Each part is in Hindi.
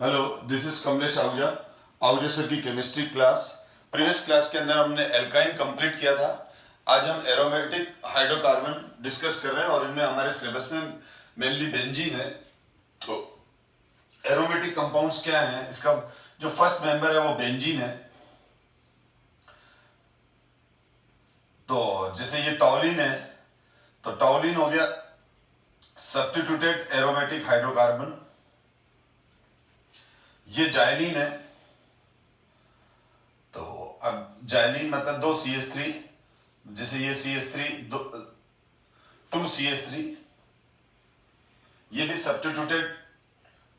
Hello, this is Kamlesh Ahuja. Ahuja sir की केमिस्ट्री क्लास। प्रीवियस क्लास के अंदर हमने एल्काइन कंप्लीट किया था। आज हम एरोमेटिक हाइड्रोकार्बन डिस्कस कर रहे हैं और इनमें हमारे सिलेबस में मेनली बेंजीन है। तो एरोमेटिक कंपाउंड्स क्या हैं, इसका जो फर्स्ट मेंबर है वो बेंजीन है। तो जैसे ये टॉलिन है, तो टॉलिन हो गया सब्स्टिट्यूटेड एरोमेटिक हाइड्रोकार्बन। ये जाइलिन है, तो अब जाइलिन मतलब दो CH3, जैसे ये CH3 टू CH3, ये भी सब्स्टिट्यूटेड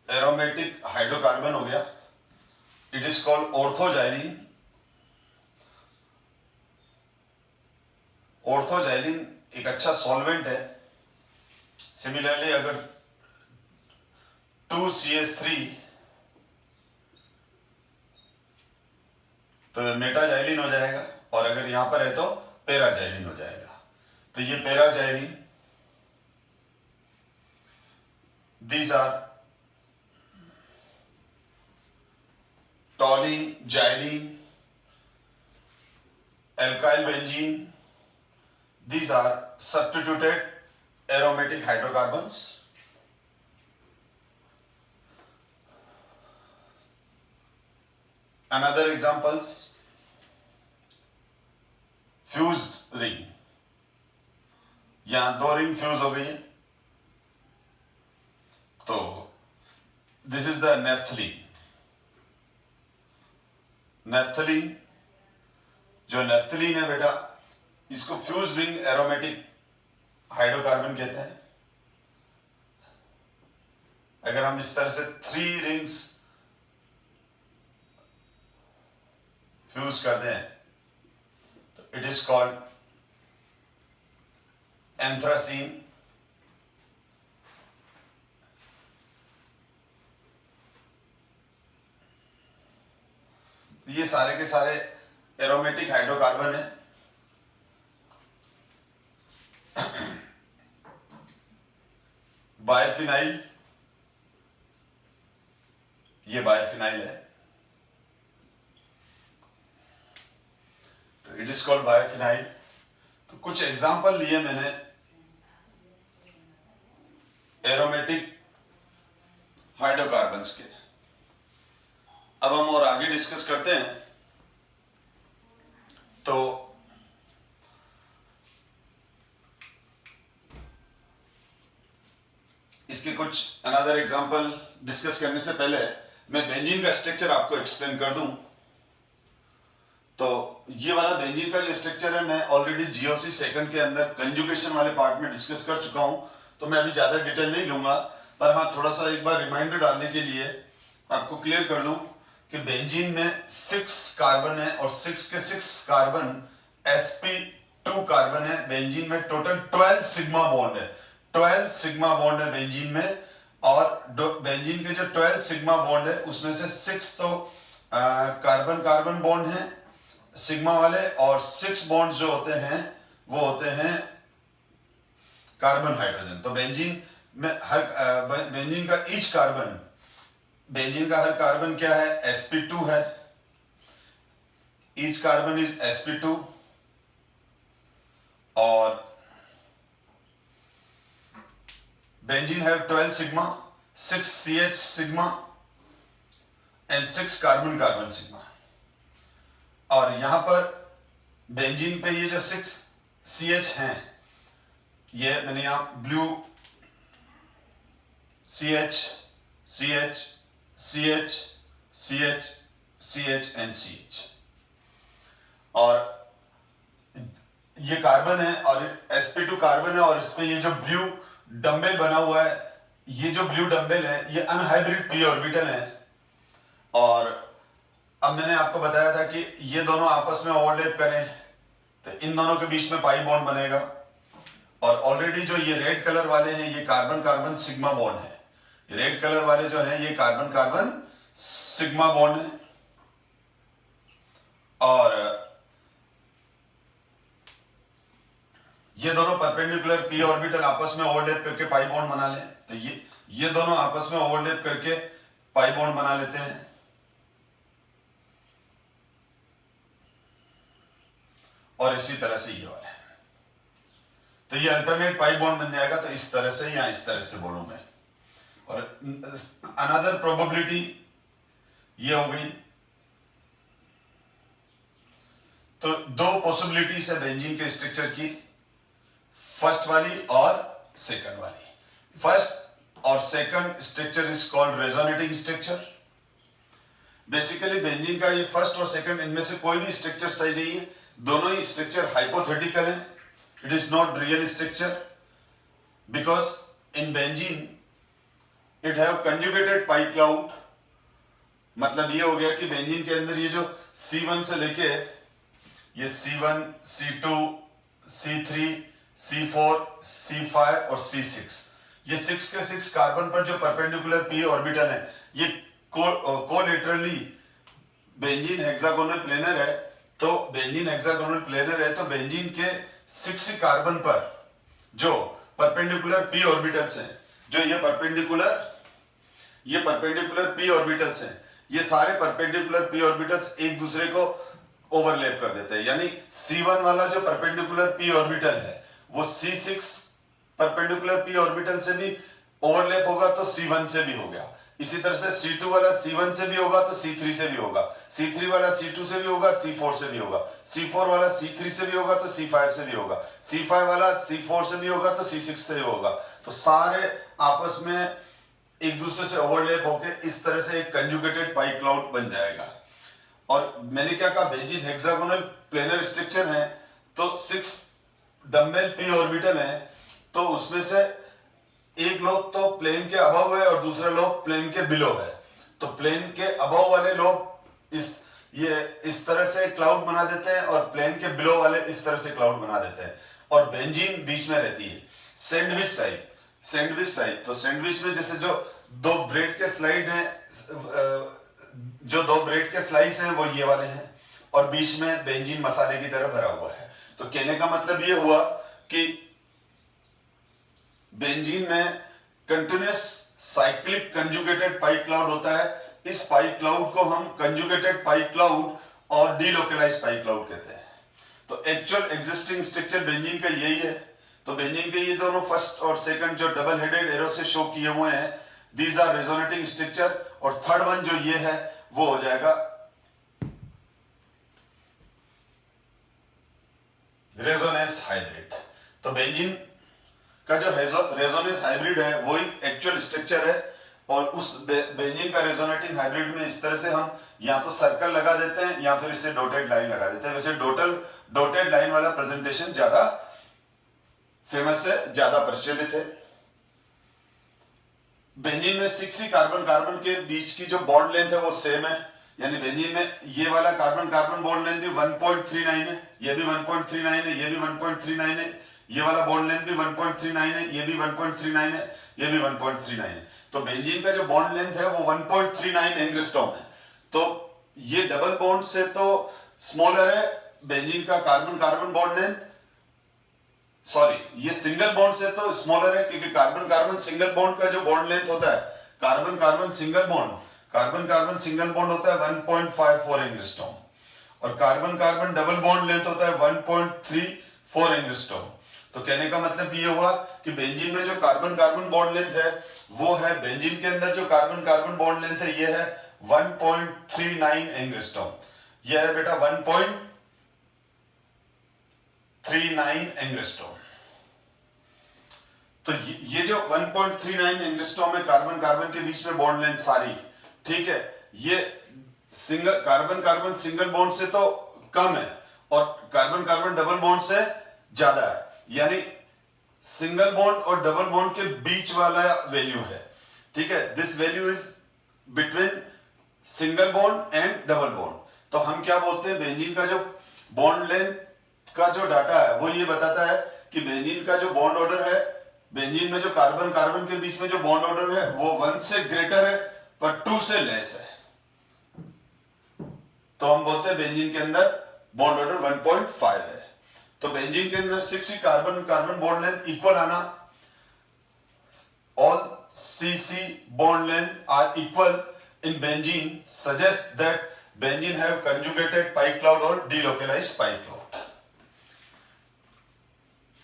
एरोमेटिक हाइड्रोकार्बन हो गया। It is called ऑर्थोजाइलिन। ऑर्थोजाइलिन एक अच्छा सॉल्वेंट है। सिमिलरली अगर 2CH3 तो मेटाजाइलिन हो जाएगा, और अगर यहां पर है तो पैराजाइलिन हो जाएगा। तो ये paraxylene, these are toluene, xylene, alkyl benzene, these are substituted aromatic hydrocarbons. Another examples, fused ring। यहां दो रिंग फ्यूज हो गई है, तो this is the naphthalene. Naphthalene, जो नेफ्थलीन है बेटा, इसको फ्यूज रिंग एरोमेटिक हाइड्रोकार्बन कहते हैं। अगर हम इस तरह से 3 रिंग्स फ्यूज कर दें तो इट इज कॉल्ड एंथ्रासीन। तो ये सारे के सारे एरोमेटिक हाइड्रोकार्बन है। बायोफिनाइल, ये बायोफिनाइल है, तो इट इज कॉल्ड बायोफिनाइल। तो कुछ एग्जांपल लिए मैंने एरोमेटिक हाइड्रोकार्बन्स के। अब हम और आगे डिस्कस करते हैं। तो इसके कुछ अनदर एग्जांपल डिस्कस करने से पहले मैं बेंजीन का स्ट्रक्चर आपको एक्सप्लेन कर दूं। तो ये वाला बेंजीन का जो स्ट्रक्चर है, मैं ऑलरेडी जीओसी सेकंड के अंदर कंजुगेशन वाले पार्ट में डिस्कस कर चुका हूं, तो मैं अभी ज्यादा डिटेल नहीं लूंगा। पर हाँ, थोड़ा सा एक बार रिमाइंडर डालने के लिए आपको क्लियर कर दूं कि बेंजीन में 6 कार्बन है, और 6 के 6 कार्बन sp2 कार्बन है। बेंजीन में टोटल 12 सिग्मा बॉन्ड है। 12 सिग्मा बॉन्ड है बेंजीन में, और बेंजीन के जो 12 सिग्मा बॉन्ड है उसमें से 6 तो कार्बन कार्बन बॉन्ड है सिग्मा वाले, और 6 बॉन्ड जो होते हैं वो होते हैं कार्बन हाइड्रोजन। तो बेंजीन में बेंजीन का ईच कार्बन, बेंजीन का हर कार्बन क्या है, sp2 है। ईच कार्बन इज sp2, और benzene have 12 sigma, 6 CH sigma and 6 carbon carbon sigma. और यहां पर बेंजीन पे ये जो 6 CH हैं, ये मैंने यहां blue CH CH CH CH CH and CH, और ये कार्बन है और sp2 कार्बन है, और इस पे ये जो ब्लू डंबल बना हुआ है, ये जो ब्लू डंबल है ये अनहाइब्रिड p ऑर्बिटल है। और अब मैंने आपको बताया था कि ये दोनों आपस में ओवरलैप करें तो इन दोनों के बीच में पाई बॉन्ड बनेगा। और ऑलरेडी जो ये रेड कलर वाले हैं ये कार्बन कार्बन सिग्मा बॉन्ड है। रेड कलर वाले जो हैं ये कार्बन कार्बन सिग्मा बॉन्ड है, और ये दोनों परपेंडिकुलर p ऑर्बिटल आपस में ओवरलैप करके पाई बॉन्ड बना लें, तो ये दोनों आपस में ओवरलैप करके पाई बॉन्ड बना लेते हैं और इसी तरह से ये वाला है, तो ये अल्टरनेट पाई बॉन्ड बन जाएगा। तो इस तरह से या इस तरह से बोलूं मैं। और अनदर प्रोबेबिलिटी ये हो गई। तो दो पॉसिबिलिटीज है बेंजीन के स्ट्रक्चर की, फर्स्ट वाली और सेकंड वाली। फर्स्ट और second structure is called resonating structure. Basically benzene का ये फर्स्ट और सेकंड, इनमें से कोई भी स्ट्रक्चर सही नहीं है, दोनों ही स्ट्रक्चर हाइपोथेटिकल है। It is not real structure because in benzene it have conjugated pi cloud. मतलब ये हो गया कि बेंजीन के अंदर ये जो C1 से लेके ये C1, C2, C3, C4, C5 और C6, ये 6 के 6 कार्बन पर जो परपेंडिकुलर p ऑर्बिटल है, ये कोलेटरली बेंजीन हेक्सागोनल प्लेनर है। तो बेंजीन हेक्सागोनल प्लेनर है तो बेंजीन के 6 कार्बन पर जो परपेंडिकुलर p ऑर्बिटल्स हैं, जो ये परपेंडिकुलर p ऑर्बिटल्स हैं, ये सारे परपेंडिकुलर p ऑर्बिटल्स एक दूसरे को ओवरलैप कर देते हैं। यानी C1 वाला जो परपेंडिकुलर p ऑर्बिटल है वो C6 परपेंडिकुलर p ऑर्बिटल से भी ओवरलैप होगा तो C1 से भी हो गया। इसी तरह से C2 वाला C1 से भी होगा तो C3 से भी होगा, C3 वाला C2 से भी होगा, C4 से भी होगा, C4 वाला C3 से भी होगा तो C5 से भी होगा, C5 वाला C4 से भी होगा तो C6 से भी होगा। तो सारे आपस में एक दूसरे से ओवरलैप होकर इस तरह से एक कंजुगेटेड पाई क्लाउड बन जाएगा। और मैंने क्या कहा, बेंजीन हेक्सागोनल प्लेनर स्ट्रक्चर है तो 6 डम्बेल p ऑर्बिटल है, तो उसमें से एक लोब तो प्लेन के अबव है और दूसरा लोब प्लेन के बिलो है। तो प्लेन के अबव वाले लोब इस तरह से क्लाउड बना देते हैं और प्लेन के बिलो वाले इस तरह से क्लाउड बना देते हैं, और बेंजीन बीच में रहती है। Sandwich type. तो सैंडविच में जैसे जो दो ब्रेड के स्लाइड हैं, जो दो ब्रेड के स्लाइस हैं वो ये वाले हैं, और बीच में बेंजीन मसाले की तरह भरा हुआ है। तो कहने का मतलब ये हुआ कि बेंजीन में कंटिन्यूअस साइक्लिक कंजुगेटेड पाई क्लाउड होता है। इस पाई क्लाउड को हम कंजुगेटेड पाई क्लाउड और डीलोकलाइज्ड पाई क्लाउड कहते हैं। तो एक्चुअल एग्जिस्टिंग स्ट्रक्चर बेंजीन का यही है। तो बेंजीन के ये दोनों फर्स्ट और सेकंड जो डबल हेडेड एरो से शो किए हुए हैं, दीज आर रेजोनेटिंग स्ट्रक्चर, और थर्ड वन जो ये है वो हो जाएगा रेजोनेंस हाइब्रिड। तो बेंजीन का जो रेजोनेंस हाइब्रिड है वही एक्चुअल स्ट्रक्चर है, और उस बेंजीन का रेजोनेटिंग हाइब्रिड में इस तरह से हम या तो सर्कल लगा देते हैं या फिर इससे डॉटेड लाइन लगा देते हैं। वैसे डॉटेड लाइन वाला प्रेजेंटेशन ज्यादा फेमस है, ज्यादा प्रचलित है। बेंजीन में 6 ही कार्बन के बीच की जो बॉन्ड लेंथ है वो सेम है। यानी बेंजीन में ये वाला कार्बन बॉन्ड लेंथ भी 1.39 है, ये भी 1.39 है, ये भी 1.39 है, ये वाला बॉन्ड लेंथ भी 1.39 है, ये भी 1.39 है, ये भी 1.39 है। तो बेंजीन का जो बॉन्ड लेंथ है वो 1.39 एंगस्ट्रॉम है। तो ये डबल बॉन्ड से तो स्मॉलर है बेंजीन का कार्बन बॉन्ड लेंथ, सॉरी ये सिंगल बॉन्ड से तो स्मॉलर है, क्योंकि कार्बन सिंगल बॉन्ड का जो बॉन्ड लेंथ होता है, कार्बन सिंगल बॉन्ड होता है 1.54 एंगस्ट्रॉम, और कार्बन डबल बॉन्ड लेंथ होता है 1.34 एंगस्ट्रॉम। तो कहने का मतलब ये हुआ कि बेंजीन में जो कार्बन बॉन्ड लेंथ है वो है, बेंजीन के अंदर जो कार्बन बॉन्ड लेंथ है ये है 1.39 एंगस्ट्रॉम। ये है बेटा 1.39 एंगस्ट्रॉम। तो ये जो 1.39 एंगस्ट्रॉम है कार्बन के बीच में बॉन्ड लेंथ सारी, ठीक है, ये सिंगल कार्बन सिंगल बॉन्ड से तो कम है और कार्बन डबल बॉन्ड से ज्यादा है। यानी सिंगल बॉन्ड और डबल बॉन्ड के बीच वाला वैल्यू है, ठीक है। This value is between single bond and double bond. तो हम क्या बोलते हैं, बेंजीन का जो बॉन्ड लेंथ का जो डाटा है वो ये बताता है कि बेंजीन का जो बॉन्ड ऑर्डर है, बेंजीन में जो कार्बन के बीच में जो बॉन्ड ऑर्डर है वो 1 से ग्रेटर है पर 2 से लेस है। तो हम बोलते हैं बेंजीन के अंदर बॉन्ड ऑर्डर 1.5 है। तो बेंजीन के अंदर 6 ही कार्बन बॉन्ड लेंथ इक्वल आना, all CC bond length are equal, in benzene suggests that benzene have conjugated pi cloud or delocalized pi cloud.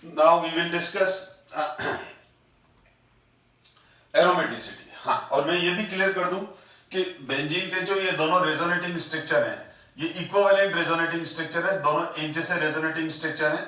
Now we will discuss aromaticity. हाँ, और मैं ये भी क्लियर कर दूं कि बेंजीन के जो ये दोनों रेजोनेटिंग स्ट्रक्चर हैं, ये इक्विवेलेंट रेजोनेटिंग स्ट्रक्चर है, दोनों एक जैसे रेजोनेटिंग स्ट्रक्चर हैं।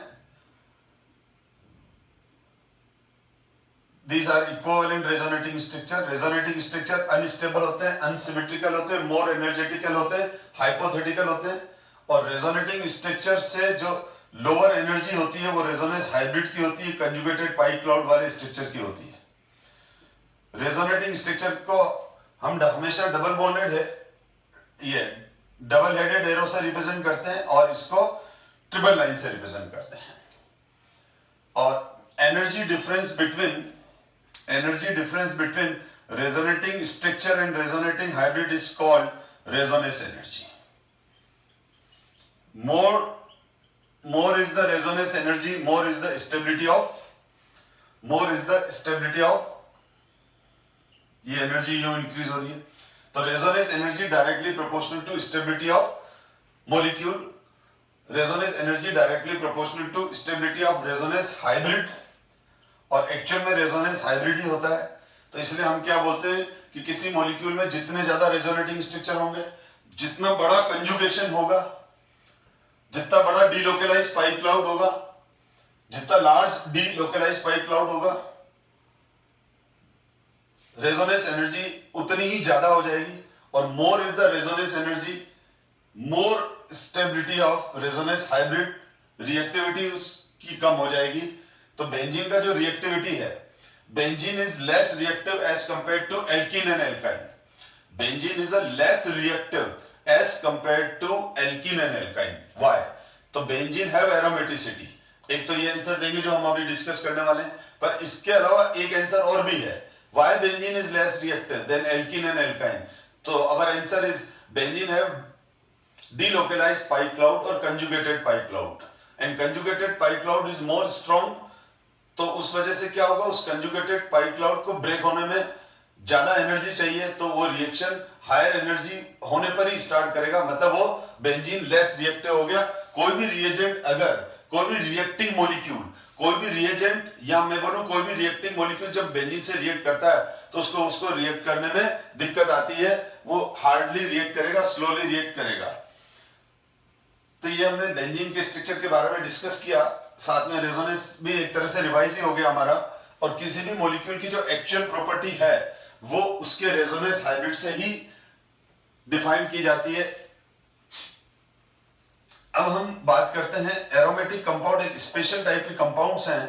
These are equivalent resonating structure. Resonating structure unstable होते हैं, अनसिमेट्रिकल होते हैं, मोर एनर्जेटिकल होते हैं, हाइपोथेटिकल होते हैं। और रेजोनेटिंग स्ट्रक्चर से जो लोअर एनर्जी होती है वो रेजोनेंस हाइब्रिड की होती है, कंजुगेटेड पाई क्लाउड वाले स्ट्रक्चर की होती है। रेजोनेटिंग स्ट्रक्चर को हम हमेशा डबल बॉन्डेड है, ये डबल हेडेड एरो से रिप्रेजेंट करते हैं और इसको ट्रिपल लाइन से रिप्रेजेंट करते हैं। और energy difference between resonating structure and resonating hybrid is called resonance energy. More is the resonance energy, more is the stability of ये एनर्जी यूं इंक्रीज हो रही है। तो resonance energy directly proportional to stability of molecule, resonance energy directly proportional to stability of resonance hybrid, और एक्चुअल में रेजोनेंस हाइब्रिड ही होता है। तो इसलिए हम क्या बोलते हैं कि किसी मॉलिक्यूल में जितने ज्यादा रेजोनेटिंग स्ट्रक्चर होंगे, जितना बड़ा कंजुगेशन होगा, जितना बड़ा डीलोकलाइज पाई क्लाउड होगा, जितना लार्ज डीलोकलाइज पाई क्लाउड होगा, रेजोनेंस एनर्जी उतनी ही ज्यादा हो जाएगी। और more is the resonance energy, more stability of resonance hybrid, reactivity उसकी कम हो जाएगी। तो बेंजीन का जो रिएक्टिविटी है, benzene is less reactive as compare to alkene and alkyne. Benzene is a less reactive as compare to alkene and alkyne. Why? तो बेंजीन हैव एरोमेटिसिटी। एक तो ये आंसर देंगे जो हम अभी डिस्कस करने वाले हैं, पर इसके अलावा एक आंसर और भी है, why benzene is less reactive than alkene and alkyne. तो our answer is benzene have delocalized pi cloud और conjugated pi cloud, and conjugated pi cloud is more strong। तो उस वजह से क्या होगा, उस कंजुगेटेड पाई क्लाउड को ब्रेक होने में ज्यादा एनर्जी चाहिए, तो वो रिएक्शन हायर एनर्जी होने पर ही स्टार्ट करेगा, मतलब वो बेंजीन लेस रिएक्टिव हो गया। कोई भी रिएजेंट, अगर कोई भी रिएक्टिंग मॉलिक्यूल, कोई भी रिएजेंट या मैं बोलूं कोई भी रिएक्टिंग मॉलिक्यूल जब बेंजीन से रिएक्ट करता है तो उसको रिएक्ट करने में दिक्कत आती है, वो हार्डली रिएक्ट करेगा, स्लोली रिएक्ट करेगा। तो ये हमने बेंजीन के स्ट्रक्चर के बारे में डिस्कस किया, साथ में रेजोनेंस भी एक तरह से रिवाइज ही हो गया हमारा। और किसी भी मॉलिक्यूल की जो एक्चुअल प्रॉपर्टी है वो उसके रेजोनेंस हाइब्रिड से ही डिफाइन की जाती है। अब हम बात करते हैं एरोमेटिक कंपाउंड, एक स्पेशल टाइप के कंपाउंड्स हैं।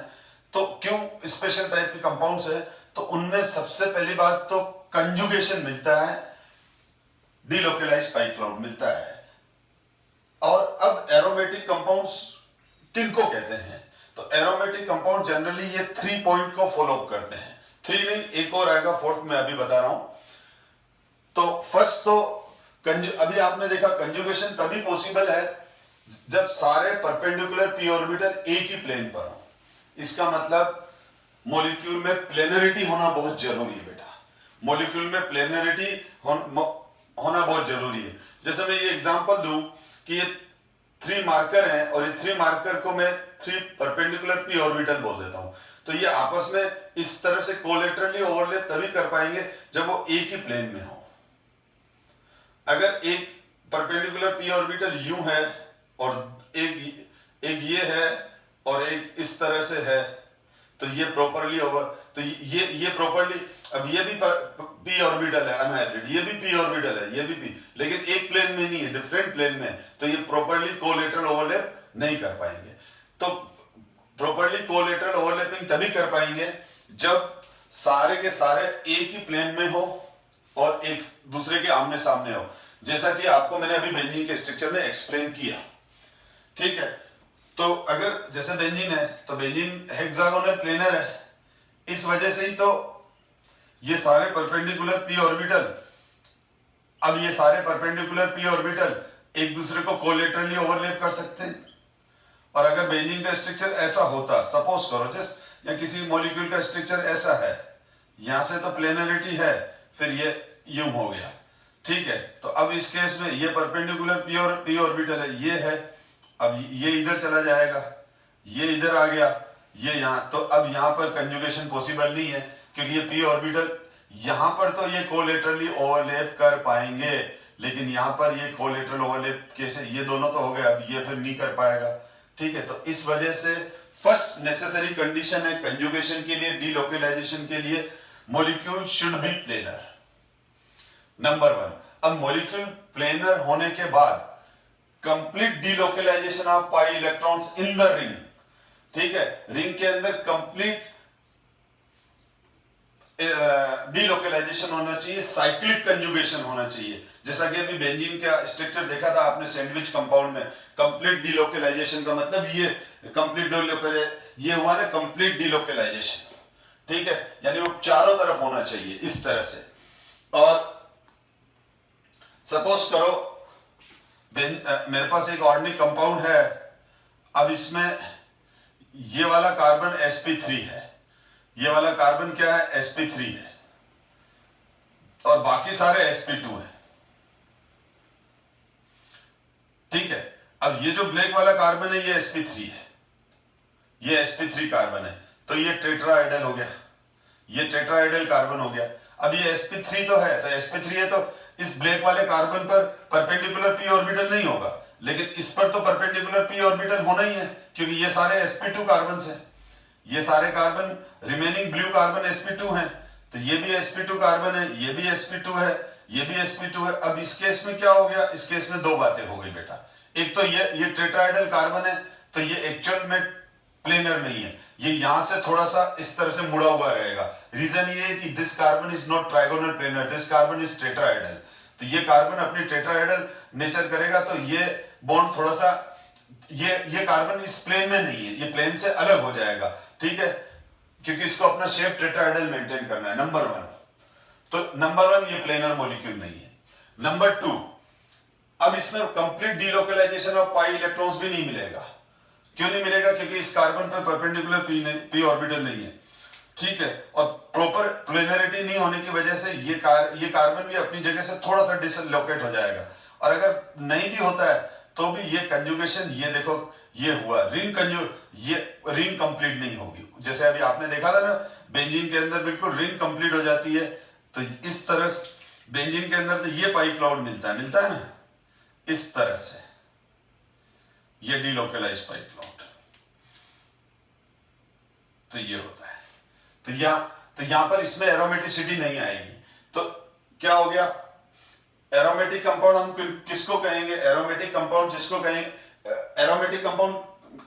तो क्यों स्पेशल टाइप के कंपाउंड्स हैं? तो उनमें सबसे पहली बात तो कंजुगेशन मिलता है, डीलोकलाइज्ड पाई क्लाउड मिलता है। और अब एरोमेटिक कंपाउंड्स किनको कहते हैं? तो एरोमेटिक कंपाउंड जनरली ये 3 पॉइंट को फॉलो अप करते हैं। 3 नहीं, एक और आएगा, 4th में अभी बता रहा हूं। तो फर्स्ट तो अभी आपने देखा कंजुगेशन तभी पॉसिबल है जब सारे परपेंडिकुलर पी ऑर्बिटल एक ही प्लेन पर हो। इसका मतलब मॉलिक्यूल में प्लेनरिटी होना बहुत जरूरी है बेटा, मॉलिक्यूल में प्लेनरिटी होना बहुत जरूरी है। जैसे मैं ये एग्जांपल दूं कि ये 3 मार्कर हैं और ये 3 मार्कर को मैं 3 परपेंडिकुलर पी ऑर्बिटल बोल देता हूं, तो ये आपस में इस तरह से कोलेटरली ओवरलैप तभी कर पाएंगे जब वो एक ही प्लेन में हो। अगर एक परपेंडिकुलर पी ऑर्बिटल यूं है और एक ये है और एक इस तरह से है, तो ये प्रॉपरली ओवर, तो ये प्रॉपरली, अब ये भी पी ऑर्बिटल है अनहाइब्रिड, ये भी पी ऑर्बिटल है, ये भी पी, लेकिन एक प्लेन में नहीं है, डिफरेंट प्लेन में, तो ये प्रॉपरली कोलेटरल ओवरलैप नहीं कर पाएंगे। तो प्रॉपरली कोलेटरल ओवरलैपिंग तभी कर पाएंगे जब सारे के सारे एक ही प्लेन में हो और एक दूसरे के आमने सामने हो, जैसा कि आपको मैंने अभी बेंजीन के स्ट्रक्चर में एक्सप्लेन किया। ठीक है, तो अगर जैसे बेंजीन है तो बेंजीन हेक्सागोनल प्लेनर है, इस वजह से ही तो ये सारे परपेंडिकुलर पी ऑर्बिटल, अब ये सारे परपेंडिकुलर पी ऑर्बिटल एक दूसरे को कोलेटरली ओवरलैप कर सकते हैं। और अगर बेंजीन का स्ट्रक्चर ऐसा होता, सपोज करो जस्ट, या किसी मॉलिक्यूल का स्ट्रक्चर ऐसा है, यहां से तो प्लेनरिटी है, फिर ये यूं हो गया, ठीक है, तो अब इस केस में ये परपेंडिकुलर पी ऑर्बिटल है, ये है, अब ये इधर चला जाएगा, ये इधर आ गया, ये यहाँ, तो अब यहाँ पर कंजुगेशन पॉसिबल नहीं है क्योंकि ये पी ऑर्बिटल यहाँ पर तो ये कोलेटरली ओवरलैप कर पाएंगे, लेकिन यहाँ पर ये कोलेटरल ओवरलैप कैसे, ये दोनों तो हो गए, अब ये फिर नहीं कर पाएगा। ठीक है, तो इस वजह से फर्स्ट नेसेसरी कंडीशन है कंजुगेशन के लिए, डीलोकलाइजेशन के लिए, molecule should be planar, number 1। अब मॉलिक्यूल प्लेनर होने के बाद complete delocalisation of pi electrons in the ring, ठीक है, रिंग के अंदर कंप्लीट डीलोकलाइजेशन होना चाहिए, साइक्लिक कंजुगेशन होना चाहिए, जैसा कि अभी बेंजीन का स्ट्रक्चर देखा था आपने सैंडविच कंपाउंड में, कंप्लीट डीलोकलाइजेशन का मतलब ये कंप्लीट ये हुआ ना कंप्लीट डीलोकलाइजेशन, ठीक है, यानी वो चारों तरफ होना चाहिए इस तरह से। और सपोज करो मेरे पास एक ऑर्डिनरी कंपाउंड है, अब इसमें ये वाला कार्बन sp3 है, ये वाला कार्बन क्या है sp3 है, और बाकी सारे sp2 है, ठीक है। अब ये जो ब्लैक वाला कार्बन है ये sp3 है, ये sp3 कार्बन है, तो ये टेट्राहेड्रल हो गया, ये टेट्राहेड्रल कार्बन हो गया। अब ये sp3 तो है, तो sp3 है तो इस ब्लैक वाले कार्बन पर परपेंडिकुलर p ऑर्बिटल नहीं होगा, लेकिन इस पर तो परपेंडिकुलर p ऑर्बिटल होना ही है क्योंकि ये सारे sp2 कार्बन हैं, ये सारे carbon remaining blue carbon sp2 हैं, तो ये भी sp2 कार्बन है, ये भी sp2 है, ये भी sp2 है। अब इस केस में क्या हो गया, इस केस में दो बातें हो गई बेटा, एक तो ये टेट्राहेड्रल कार्बन है तो ये एक्चुअल में प्लेनर नहीं है, ये यहां से थोड़ा सा इस तरह से मुड़ा हुआ रहेगा। रीजन ये है कि this carbon is not trigonal planar, this carbon is tetrahedral, तो ये कार्बन अपनी टेट्राहेड्रल नेचर करेगा, तो ये बॉन्ड थोड़ा सा ये कार्बन इस प्लेन में नहीं है, ये प्लेन से अलग हो जाएगा, ठीक है, क्योंकि इसको अपना शेप टेट्राहेड्रल मेंटेन करना है, नंबर 1। तो नंबर 1 ये प्लेनर मॉलिक्यूल नहीं है। नंबर 2, अब इसमें complete delocalisation of pi electrons भी नहीं मिलेगा। क्यों नहीं मिलेगा, क्योंकि इस कार्बन पर परपेंडिकुलर पी ऑर्बिटल नहीं है, ठीक है, और प्रॉपर प्लेनरिटी नहीं होने की वजह से ये कार्बन भी अपनी जगह से थोड़ा सा डिसलोकेट हो जाएगा, और अगर नहीं भी होता है तो भी ये कंजुगेशन, ये देखो ये हुआ ये रिंग कंप्लीट नहीं होगी, जैसे अभी आपने देखा था ना बेंजीन के अंदर बिल्कुल रिंग कंप्लीट हो जाती है, तो इस तरह बेंजीन के अंदर तो ये पाई क्लाउड मिलता है ना, इस तरह से ये डीलोकलाइज पाई क्लाउड, तो ये होता है, तो यहां पर इसमें एरोमेटिसिटी नहीं आएगी, तो क्या हो गया, एरोमेटिक कंपाउंड हम किसको कहेंगे, एरोमेटिक कंपाउंड जिसको कहेंगे, एरोमेटिक कंपाउंड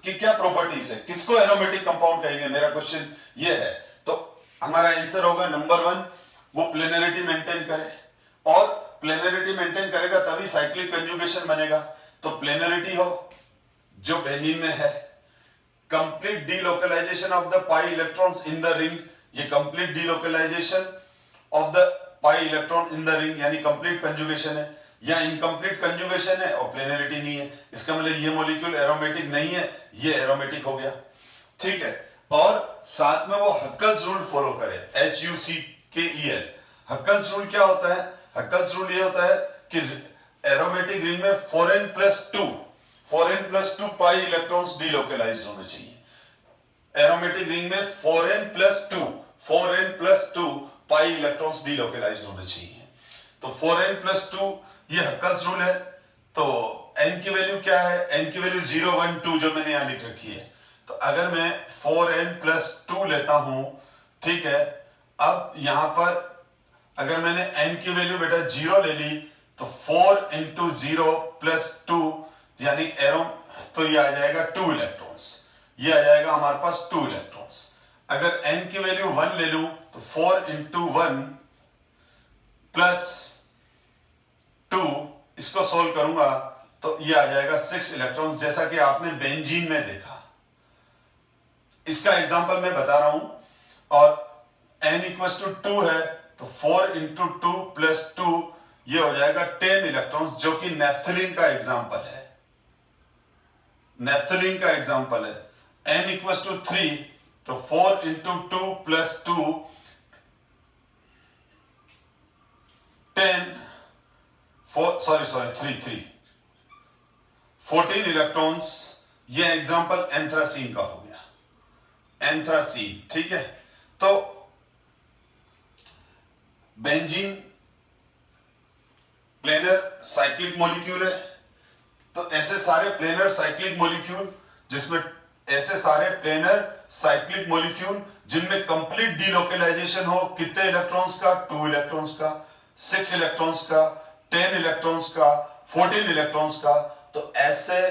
की क्या प्रॉपर्टीज है, किसको एरोमेटिक कंपाउंड कहेंगे, मेरा क्वेश्चन ये है। तो हमारा आंसर होगा नंबर 1, वो प्लेनरिटी मेंटेन करे, और प्लेनरिटी मेंटेन करेगा तभी साइक्लिक कंजुगेशन बनेगा, तो प्लेनरिटी हो जो बेंजीन में है, complete delocalisation of the pi electrons in the ring, ये complete delocalisation of the pi electron in the ring यानी कंप्लीट कंजुगेशन है, या इनकंप्लीट कंजुगेशन है और प्लेनरिटी नहीं है, इसका मतलब ये मॉलिक्यूल एरोमेटिक नहीं है, ये एरोमेटिक हो गया, ठीक है। और साथ में वो हक्कल्स रूल फॉलो करे, HUCKEL। हक्कल्स रूल क्या होता है, हक्कल्स रूल ये होता है कि एरोमेटिक रिंग में 4n+2 पाई इलेक्ट्रॉन्स डीलोकलाइज्ड होने चाहिए, एरोमेटिक रिंग में 4n+2 पाई इलेक्ट्रॉन्स डीलोकलाइज्ड होने चाहिए, तो 4n+2 ये हक्कल्स रूल है। तो n की वैल्यू क्या है, n की वैल्यू 0 1 2 जो मैंने यहां लिख रखी है, तो अगर मैं 4n+2 लेता हूं, ठीक है, अब यहां पर अगर मैंने n की वैल्यू बेटा 0 ले ली तो 4 × 0 + 2 यानी एरो, तो ये आ जाएगा 2 इलेक्ट्रॉन्स, ये आ जाएगा हमारे पास 2 इलेक्ट्रॉन्स। अगर n की वैल्यू 1 ले लूं तो 4 × 1 + 2, इसको सोल्व करूंगा तो ये आ जाएगा 6 इलेक्ट्रॉन्स, जैसा कि आपने बेंजीन में देखा। इसका एग्जांपल मैं बता रहा हूं, और n = 2 है तो 4 × 2 + 2 ये हो जाएगा 10 इलेक्ट्रॉन्स, जो कि नेफ्थलीन का एग्जांपल है, नेफ्थलीन का एग्जांपल है। n = 3 तो 4 × 2 + 2 10 3 14 इलेक्ट्रॉन्स। ये एग्जांपल एंथ्रासीन का हो गया, एंथ्रासीन। ठीक है, तो बेंजीन प्लेनर साइक्लिक मॉलिक्यूल है। तो ऐसे सारे प्लेनर साइक्लिक मॉलिक्यूल जिनमें कंप्लीट डीलोकलाइजेशन हो, कितने इलेक्ट्रॉन्स का? 2 इलेक्ट्रॉन्स का, 6 इलेक्ट्रॉन्स का, 10 इलेक्ट्रॉन्स का, 14 इलेक्ट्रॉन्स का। तो ऐसे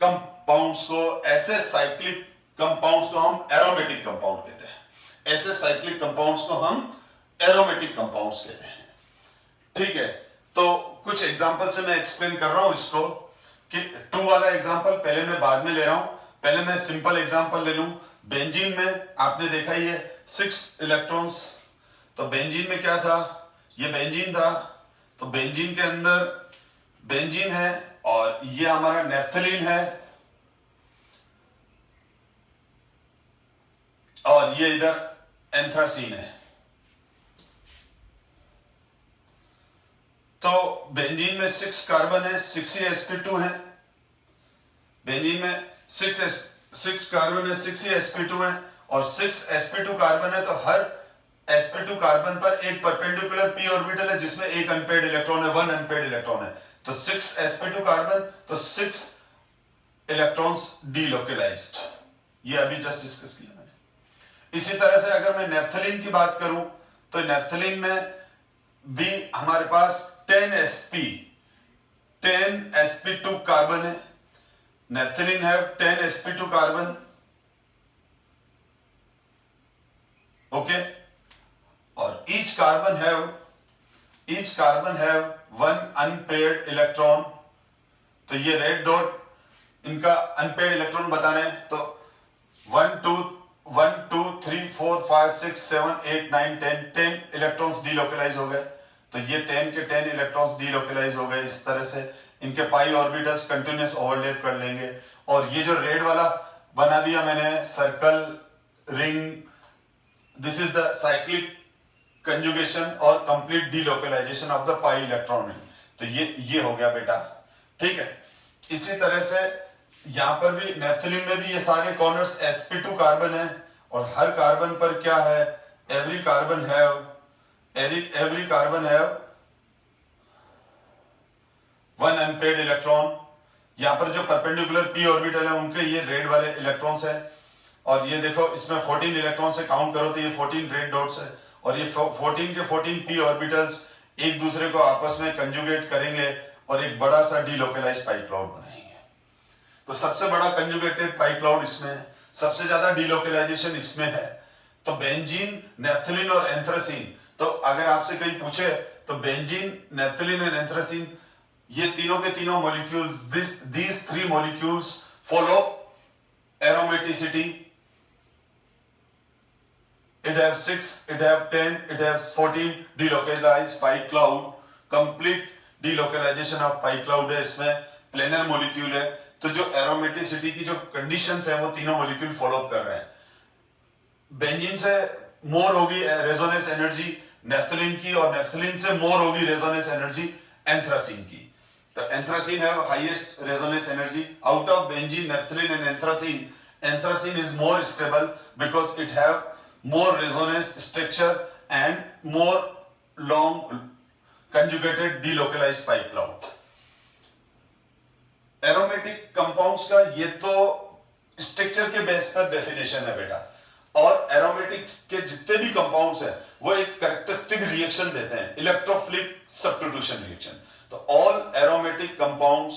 कंपाउंड्स को, ऐसे साइक्लिक कंपाउंड्स को हम एरोमेटिक कंपाउंड कहते हैं। ऐसे साइक्लिक कंपाउंड्स को हम एरोमेटिक कंपाउंड्स कहते हैं। ठीक है, तो कुछ एग्जांपल से मैं एक्सप्लेन कर रहा हूं इसको, कि 2 वाला एग्जांपल पहले मैं बाद में ले रहा हूं। पहले मैं सिंपल एग्जांपल ले लूं। बेंजीन में आपने देखा ही है 6 इलेक्ट्रॉन्स। तो बेंजीन में क्या था? ये बेंजीन था। तो बेंजीन के अंदर बेंजीन है और ये हमारा नेफ्थलीन है, और ये इधर एंथ्रासीन है। तो बेंजीन में 6 कार्बन है, 6 ही sp2 है। बेंजीन में 6 कार्बन है, 6 ही sp2 है, और 6 sp2 कार्बन है। तो हर sp2 कार्बन पर एक परपेंडिकुलर p ऑर्बिटल है जिसमें एक अनपेयर्ड इलेक्ट्रॉन है, 1 अनपेयर्ड इलेक्ट्रॉन है। तो 6 sp2 कार्बन, तो 6 इलेक्ट्रॉन्स डीलोकलाइज्ड। ये अभी जस्ट डिस्कस किया मैंने। इसी तरह से अगर मैं नेफ्थलीन की बात करूं, तो नेफ्थलीन में भी हमारे पास 10 sp2 कार्बन है। नेफ्थलीन है 10 sp2 कार्बन। ओके, और each carbon have 1 unpaired electron. तो ये रेड डॉट इनका अनपेयर्ड इलेक्ट्रॉन बता रहे हैं। तो 1 2 3 4 5 6 7 8 9 10 इलेक्ट्रॉन्स डीलोकलाइज हो गए। तो ये 10 के 10 इलेक्ट्रॉन्स डीलोकलाइज हो गए। इस तरह से इनके पाई ऑर्बिटल्स कंटिन्यूअस ओवरलैप कर लेंगे। और ये जो रेड वाला बना दिया मैंने, circle, ring, this is the cyclic conjugation और complete delocalisation of the pi electron. तो ये हो गया बेटा। ठीक है, इसी तरह से यहां पर भी नेफ्थलीन में भी ये सारे कॉर्नर्स sp2 कार्बन है, और हर कार्बन पर क्या है? Every carbon have 1 unpaired electron. यहां पर जो परपेंडिकुलर p ऑर्बिटल है उनके ये रेड वाले इलेक्ट्रॉन्स है। और ये देखो, इसमें 14 इलेक्ट्रॉन से काउंट करो तो ये 14 रेड डॉट्स है। और ये 14 के 14 p ऑर्बिटल्स एक दूसरे को आपस में कंजुगेट करेंगे और एक बड़ा सा डीलोकलाइज्ड पाई क्लाउड बनाएंगे। तो सबसे बड़ा कंजुगेटेड पाई क्लाउड इसमें है, सबसे ज्यादा डीलोकलाइजेशन इसमें है। तो बेंजीन, नेफ्थलीन और एंथ्रासीन। तो अगर आपसे कहीं पूछे तो बेंजीन, नेफ्थलीन एंड एंथ्रासीन, ये तीनों के तीनों molecules, these 3 molecules follow aromaticity. It have 6, it have 10, it has 14 delocalized pi cloud, complete delocalization of pi cloud है इसमें, प्लेनर मॉलिक्यूल है। तो जो एरोमेटिसिटी की जो कंडीशंस है वो तीनों मॉलिक्यूल फॉलो कर रहे हैं। बेंजीन से मोर होगी रेजोनेंस एनर्जी नेफ्थलीन की, और नेफ्थलीन से मोर होगी रेजोनेंस एनर्जी एंथ्रासीन की। तो एंथ्रासीन है highest resonance energy out of benzene, naphthalene and anthracene. Anthracene is more stable because it have more resonance structure and more long conjugated delocalized pi cloud. Aromatic compounds का ये तो स्ट्रक्चर के बेस पर डेफिनेशन है बेटा, और एरोमेटिक्स के जितने भी कंपाउंड्स हैं वो एक कैरेक्टरिस्टिक रिएक्शन देते हैं, इलेक्ट्रोफिलिक सब्स्टिट्यूशन रिएक्शन। तो all aromatic compounds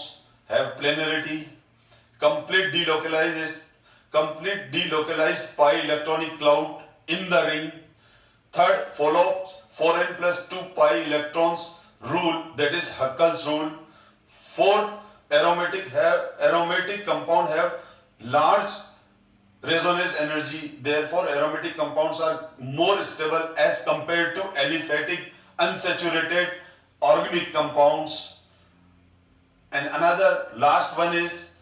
have planarity, complete delocalized pi electronic cloud in the ring. Third, follows 4n plus 2 pi electrons rule, that is Huckel's rule. Fourth, aromatic compound have large resonance energy, therefore aromatic compounds are more stable as compared to aliphatic unsaturated organic compounds. And another last one is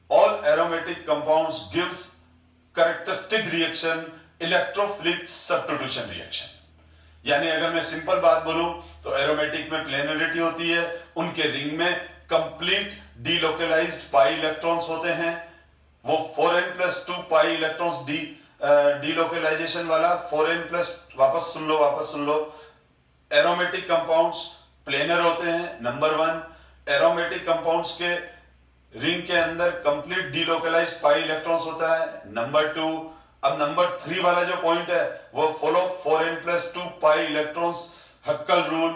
all aromatic compounds gives characteristic reaction, electrophilic substitution reaction. यानी अगर मैं सिंपल बात बोलूं तो एरोमेटिक में प्लेनरिटी होती है, उनके रिंग में कंप्लीट डीलोकलाइज्ड पाई इलेक्ट्रॉन्स होते हैं। वो 4n+2 पाई इलेक्ट्रॉन्स डीलोकलाइजेशन वाला 4n+, वापस सुन लो। एरोमेटिक कंपाउंड्स प्लेनर होते हैं, नंबर 1। एरोमेटिक कंपाउंड्स के रिंग के अंदर कंप्लीट डीलोकलाइज्ड पाई इलेक्ट्रॉन्स होता है, नंबर 2। अब नंबर 3 वाला जो पॉइंट है वो follow 4n+2 pi electrons हक्कल rule.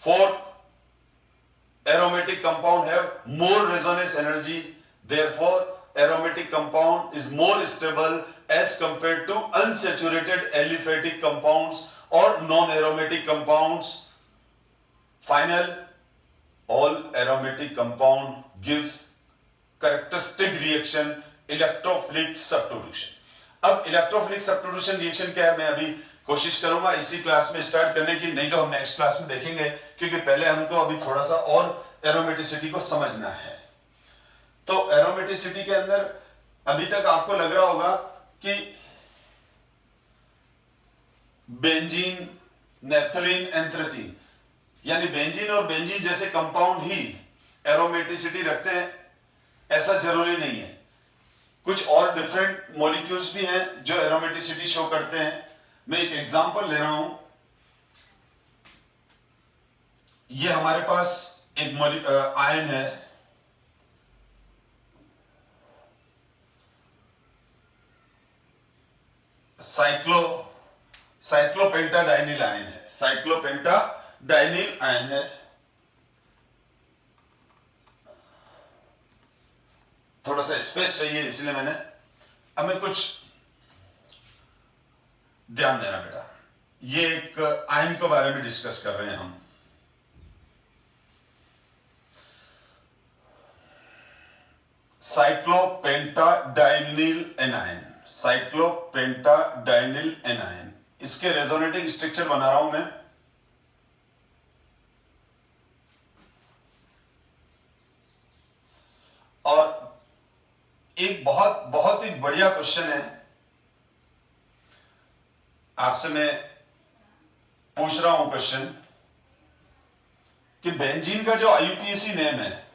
4th, aromatic compound have more resonance energy, therefore aromatic compound is more stable as compared to unsaturated aliphatic compounds or non-aromatic compounds. Final, all aromatic compound gives characteristic reaction electrophilic substitution. अब इलेक्ट्रोफिलिक सब्स्टिट्यूशन रिएक्शन क्या है मैं अभी कोशिश करूंगा इसी क्लास में स्टार्ट करने की, नहीं तो हम नेक्स्ट क्लास में देखेंगे, क्योंकि पहले हमको अभी थोड़ा सा और एरोमेटिसिटी को समझना है। तो एरोमेटिसिटी के अंदर अभी तक आपको लग रहा होगा कि बेंजीन, नेफ्थलीन, एंथ्रेसीन, यानी बेंजीन और बेंजीन जैसे कंपाउंड ही एरोमेटिसिटी रखते हैं, ऐसा जरूरी नहीं है। कुछ और डिफरेंट मॉलिक्यूल्स भी हैं जो एरोमेटिसिटी शो करते हैं। मैं एक एग्जांपल ले रहा हूं। ये हमारे पास एक आयन है, साइक्लोपेंटाडाइनिल आयन है, साइक्लोपेंटाडाइनिल आयन है। थोड़ा सा स्पेस चाहिए इसलिए मैंने, अब मैं कुछ ध्यान देना बेटा, ये एक आयन के बारे में डिस्कस कर रहे हैं हम। साइक्लोपेंटाडाइनिल एनायन, साइक्लोपेंटाडाइनिल एनायन, इसके रेजोनेटिंग स्ट्रक्चर बना रहा हूं मैं। और एक बहुत ही बढ़िया क्वेश्चन है आपसे मैं पूछ रहा हूं क्वेश्चन कि बेंजीन का जो आईयूपीएसी नेम है,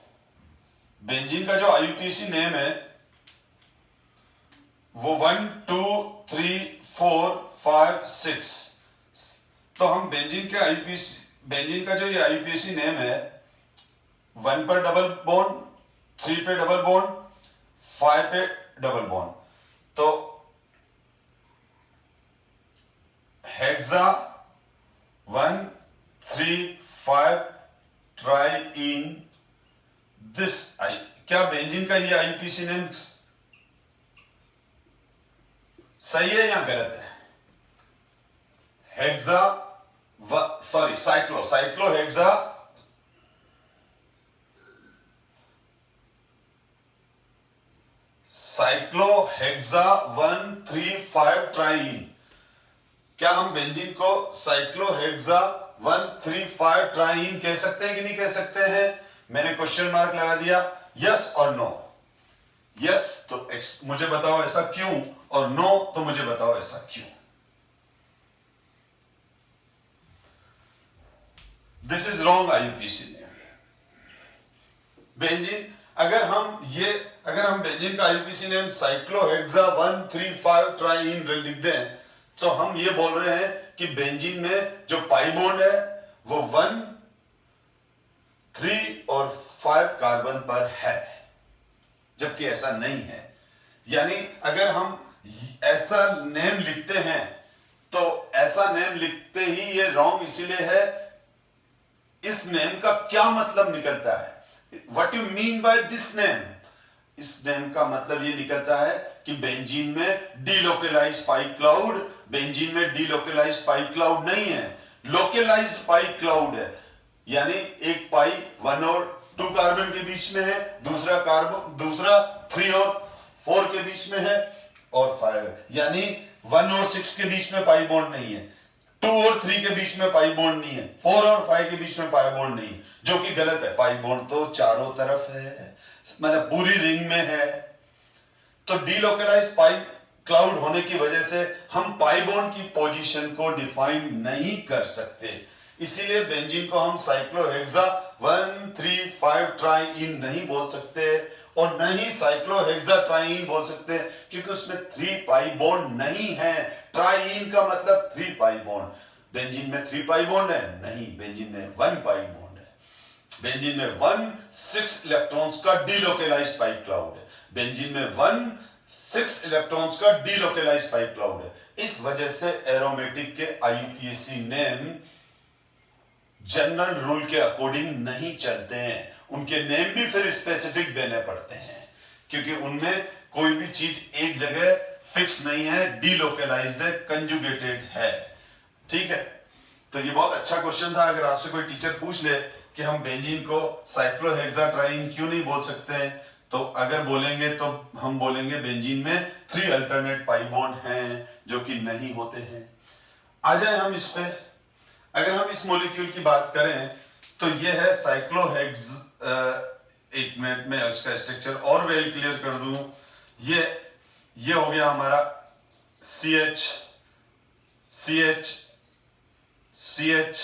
बेंजीन का जो आईयूपीएसी नेम है वो 1 2 3 4 5 6। तो हम बेंजीन के आईयूपीएसी, बेंजीन का जो ये आईयूपीएसी नेम है, 1 पर डबल बॉन्ड, 3 पे डबल बॉन्ड, 5 पे डबल बॉन्ड, तो hexa 1 3 5 try in this I. क्या बेंजीन का ये आईयूपीएसी नेम सही है या गलत है? Hexa sorry साइक्लोहेक्सा साइक्लोहेक्सा 1 3 5 ट्राइन। क्या हम बेंजीन को साइक्लोहेक्सा 1 3 5 ट्राइन कह सकते हैं कि नहीं कह सकते हैं? मैंने क्वेश्चन मार्क लगा दिया, यस और नो। यस तो मुझे बताओ ऐसा क्यों, और नो तो मुझे बताओ ऐसा क्यों। This is wrong IUPAC name. Benzene अगर हम बेंजीन का आईयूपीएसी नेम साइक्लोहेक्सा 1 3 5 ट्राइन लिख दें तो हम ये बोल रहे हैं कि बेंजीन में जो पाई बॉन्ड है वो 1 3 और 5 कार्बन पर है, जबकि ऐसा नहीं है। यानी अगर हम ऐसा नेम लिखते हैं तो ऐसा नेम लिखते ही ये रॉन्ग इसीलिए है, इस नेम का क्या मतलब निकलता है, what you mean by this name? इस नेम का मतलब ये निकलता है कि बेंजीन में डीलोकलाइज्ड पाई क्लाउड, बेंजीन में डीलोकलाइज्ड पाई क्लाउड नहीं है, लोकलाइज्ड पाई क्लाउड है। यानी एक पाई 1 और 2 कार्बन के बीच में है, दूसरा 3 और 4 के बीच में है, और 5 यानी 1 और 6 के बीच में पाई बॉन्ड नहीं है, 2 और 3 के बीच में पाई बॉन्ड नहीं है, 4 और 5 के बीच में पाई बॉन्ड नहीं है, जो कि गलत है। पाई बॉन्ड तो चारों तरफ है, मतलब पूरी रिंग में है। तो डीलोकलाइज्ड पाई क्लाउड होने की वजह से हम पाई बॉन्ड की पोजीशन को डिफाइन नहीं कर सकते, इसीलिए बेंजीन को हम साइक्लोहेक्सा 1,3,5 ट्राईइन नहीं बोल सकते और न ही साइक्लोहेक्सा ट्राईइन बोल सकते, क्योंकि उसमें 3 पाई बॉन्ड नहीं है। ट्राईइन का मतलब 3 पाई बॉन्ड। बेंजीन में 3 पाई बॉन्ड है? नहीं, बेंजीन में 1 पाई बॉन्ड है। बेंजीन में 1,6 इलेक्ट्रॉन्स का डीलोकेलाइज्ड पाई क्लाउड है। बेंजीन में 1,6 इलेक्ट्रॉन्स का डीलोकेलाइज्ड पाई क्लाउड है। इस वजह से एरोमेटिक के IUPAC नेम जनरल रूल के अकॉर्डिंग नहीं चलते हैं, उनके नेम भी फिर स्पेसिफिक देने पड़ते हैं, क्योंकि उनमें कोई भी चीज एक जगह फिक्स नहीं है, डीलोकेलाइज्ड है, कंजुगेटेड है। ठीक है, तो ये बहुत अच्छा क्वेश्चन था। अगर आपसे कोई टीचर पूछ ले कि हम बेंजीन को साइक्लोहेक्साट्राईन क्यों नहीं बोल सकते हैं, तो अगर बोलेंगे तो हम बोलेंगे बेंजीन में 3 अल्टरनेट पाई बॉन्ड हैं जो कि नहीं होते हैं। आ जाए हम इस पे, अगर हम इस मॉलिक्यूल की बात करें तो ये है साइक्लोहेक्स। एक मिनट में इसका स्ट्रक्चर और वेल क्लियर कर दूं। ये हो गया हमारा CH CH CH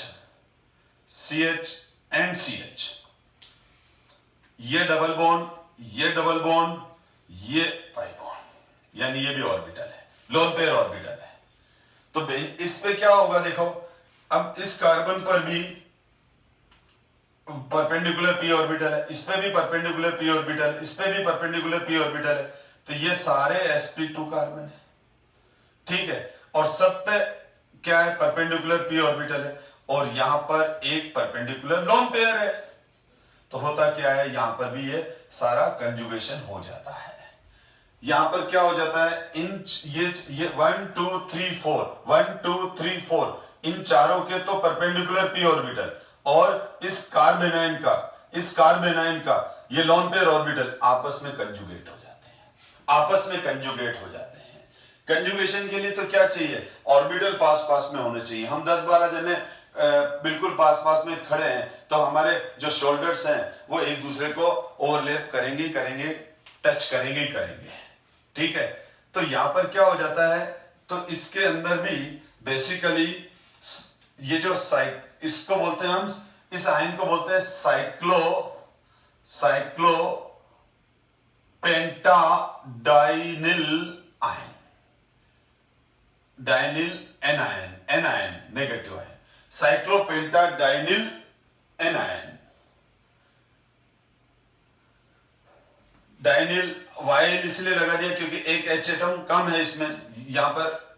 CH and CH। ये डबल बॉन्ड, ये डबल बॉन्ड, ये पाई बॉन्ड, यानी ये भी ऑर्बिटल है, लोन पेयर ऑर्बिटल है। तो इस पे क्या होगा देखो, अब इस कार्बन पर भी परपेंडिकुलर p ऑर्बिटल है, इस पे भी परपेंडिकुलर p ऑर्बिटल है, इस पे भी परपेंडिकुलर p ऑर्बिटल है, तो ये सारे sp2 कार्बन है। ठीक है, और सब पे क्या है, परपेंडिकुलर p ऑर्बिटल है, और यहां पर एक परपेंडिकुलर लोन पेयर है। तो होता क्या है, यहां पर भी ये सारा कंजुगेशन हो जाता है। यहां पर क्या हो जाता है, इन ये 1 2 3 4 1 2 3 4 इन चारों के तो परपेंडिकुलर p ऑर्बिटल, और इस कार्बेनाइन का ये लोन पेयर ऑर्बिटल आपस में कंजुगेट हो जाते हैं, आपस में कंजुगेट हो जाते हैं। कंजुगेशन के लिए तो क्या चाहिए, ऑर्बिटल पास पास में होने चाहिए। हम 10-12 जने बिल्कुल पास पास में खड़े हैं, तो हमारे जो शोल्डर्स हैं वो एक दूसरे को ओवरलैप करेंगे ही करेंगे, टच करेंगे ही करेंगे। ठीक है, तो यहां पर क्या हो जाता है, तो इसके अंदर भी बेसिकली ये जो इसको बोलते हैं हम, इस आयन को बोलते हैं cyclopentadienyl ion, dienyl anion negative ion, cyclopentadienyl anion. Dienyl वाइल इसलिए लगा दिया क्योंकि एक H एटम कम है इसमें यहां पर।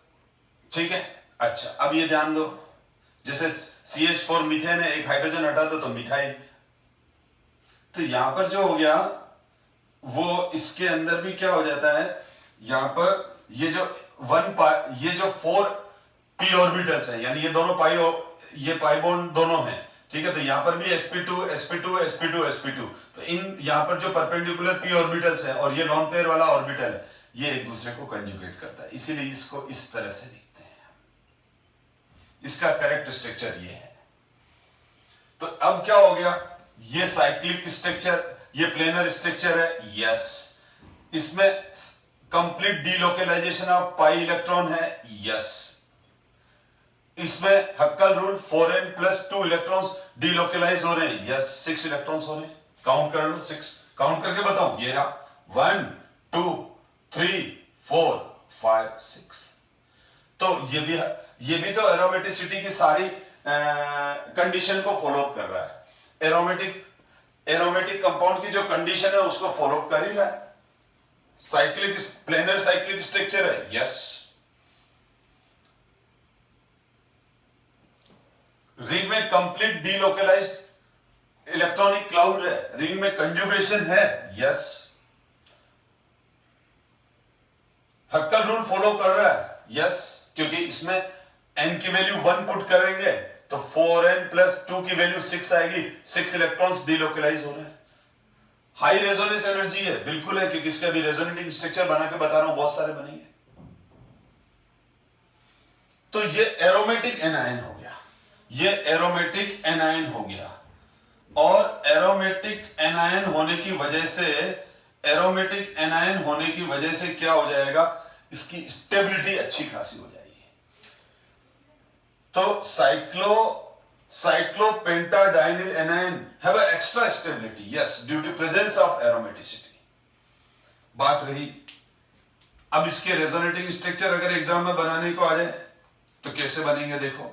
ठीक है, अच्छा अब ये ध्यान दो, जैसे CH4 मीथेन है, एक हाइड्रोजन हटा दो तो मिथाइल। तो यहां पर जो हो गया वो इसके अंदर भी क्या हो जाता है, यहां पर ये जो 4 p ऑर्बिटल्स है, यानी ये दोनों ये पाई बॉन्ड दोनों हैं। ठीक है, तो यहां पर भी sp2 sp2 sp2 sp2, तो इन यहां पर जो परपेंडिकुलर p ऑर्बिटल्स है और ये लॉन पेयर वाला ऑर्बिटल है, ये एक दूसरे को कंजुगेट करता है, इसीलिए इसको इस तरह से लिखते हैं। इसका करेक्ट स्ट्रक्चर ये है। तो अब क्या हो गया, ये साइक्लिक स्ट्रक्चर, ये प्लेनर स्ट्रक्चर है, यस। इसमें complete delocalisation of pi electron है, यस। इसमें हक्कल रूल 4n+2 इलेक्ट्रॉन्स डीलोकेलाइज हो रहे हैं, यस। 6 इलेक्ट्रॉन्स हो रहे हैं, काउंट कर लो, 6 काउंट करके बताओ, ये रहा 1 2 3 4 5 6। तो ये भी तो एरोमेटिसिटी की सारी कंडीशन को फॉलो अप कर रहा है। एरोमेटिक कंपाउंड की जो कंडीशन है उसको फॉलो अप कर ही रहा है। प्लेनर साइक्लिक स्ट्रक्चर है, यस। रिंग में कंप्लीट डीलोकेलाइज्ड इलेक्ट्रॉनिक क्लाउड है, रिंग में कंजुगेशन है, यस। हक्कल रूल फॉलो कर रहा है, यस, क्योंकि इसमें n की वैल्यू 1 पुट करेंगे तो 4n+2 की वैल्यू 6 आएगी, 6 इलेक्ट्रॉन्स डीलोकेलाइज हो रहे हैं। हाई रेजोनेंस एनर्जी है, बिल्कुल है, क्योंकि इसके अभी रेजोनेटिंग स्ट्रक्चर बना के बता रहा हूं, बहुत सारे बनेंगे। तो ये एरोमेटिक एनायन हो गया, ये एरोमेटिक एनायन हो गया। और एरोमेटिक एनायन होने की वजह से क्या हो जाएगा, इसकी स्टेबिलिटी अच्छी खासी हो जाएगी। तो cyclopentadienyl anion have a extra stability, yes, due to presence of aromaticity. बात रही अब इसके रेजोनेटिंग स्ट्रक्चर अगर एग्जाम में बनाने को आ जाए तो कैसे बनेंगे देखो।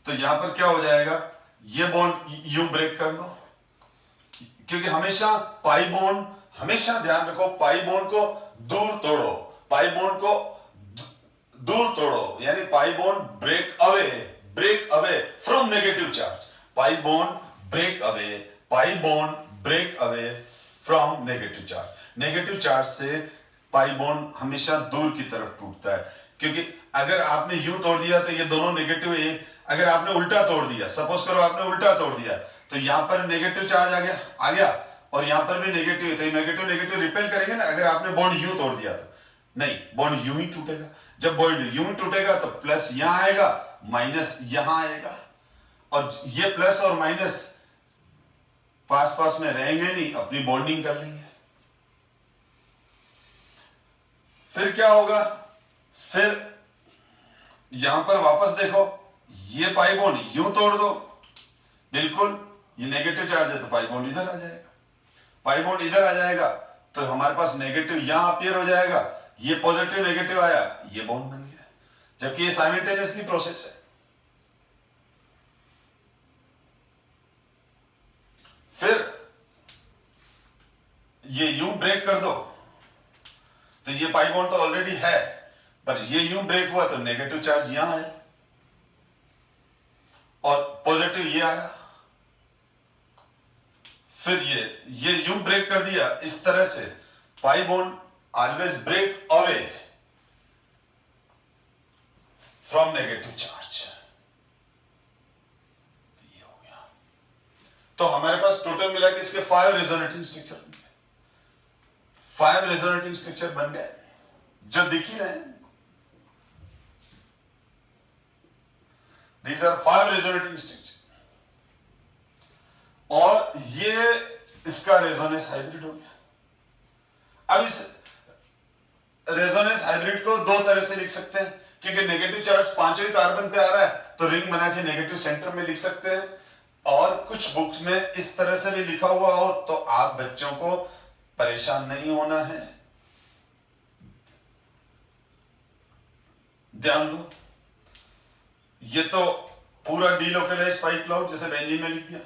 तो यहां पर क्या हो जाएगा, ये बॉन्ड यू ब्रेक कर लो, क्योंकि हमेशा पाई बॉन्ड, हमेशा ध्यान रखो पाई बॉन्ड को दूर तोड़ो, पाई बॉन्ड को दूर तोड़ो, यानी pi bond break away from negative charge, pi bond break away, pi bond break away from negative charge. Negative charge से पाई बॉन्ड हमेशा दूर की तरफ टूटता है, क्योंकि अगर आपने यूं तोड़ दिया तो ये दोनों नेगेटिव है, अगर आपने उल्टा तोड़ दिया, सपोज करो आपने उल्टा तोड़ दिया, तो यहां पर नेगेटिव चार्ज आ गया और यहां पर भी नेगेटिव है, तो नेगेटिव नेगेटिव रिपेल करेंगे ना। अगर आपने बॉन्ड यूं तोड़ दिया तो नहीं, बॉन्ड यूं ही टूटेगा। जब बॉन्ड यूं टूटेगा तो प्लस यहां आएगा, माइनस यहां आएगा, और ये प्लस और माइनस पास पास में रहेंगे नहीं, अपनी बॉन्डिंग कर लेंगे। फिर क्या होगा, फिर यहां पर वापस देखो, ये पाई बॉन्ड यूं तोड़ दो, बिल्कुल ये नेगेटिव चार्ज है तो पाई बॉन्ड इधर आ जाएगा, पाई बॉन्ड इधर आ जाएगा तो हमारे पास नेगेटिव यहां अपीयर हो जाएगा, ये पॉजिटिव नेगेटिव आया, ये बॉन्ड बन गया, जबकि ये साइमल्टेनियसली प्रोसेस है। फिर ये यूं ब्रेक कर दो, तो ये पाई बॉन्ड तो ऑलरेडी है, पर ये यूं ब्रेक हुआ तो नेगेटिव चार्ज यहां आया और पॉजिटिव ये आया। फिर ये यूं ब्रेक कर दिया इस तरह से, pi bond always break away from negative charge, ये हो गया। तो हमारे पास टोटल मिला के इसके 5 रेजोनेटिंग स्ट्रक्चर बन गए, 5 रेजोनेटिंग स्ट्रक्चर बन गए जो दिख ही रहे हैं। These are 5 resonating structure, और ये इसका रेजोनेंस हाइब्रिड हो गया। अब इस रेजोनेंस हाइब्रिड को दो तरह से लिख सकते हैं, क्योंकि नेगेटिव चार्ज पांचों ही कार्बन पे आ रहा है तो रिंग बना के नेगेटिव सेंटर में लिख सकते हैं, और कुछ बुक्स में इस तरह से भी लिखा हुआ हो तो आप बच्चों को परेशान नहीं होना है, ध्यान दो। ये तो पूरा डीलोकलाइज पाई क्लाउड जैसे बेंजीन में लिख दिया,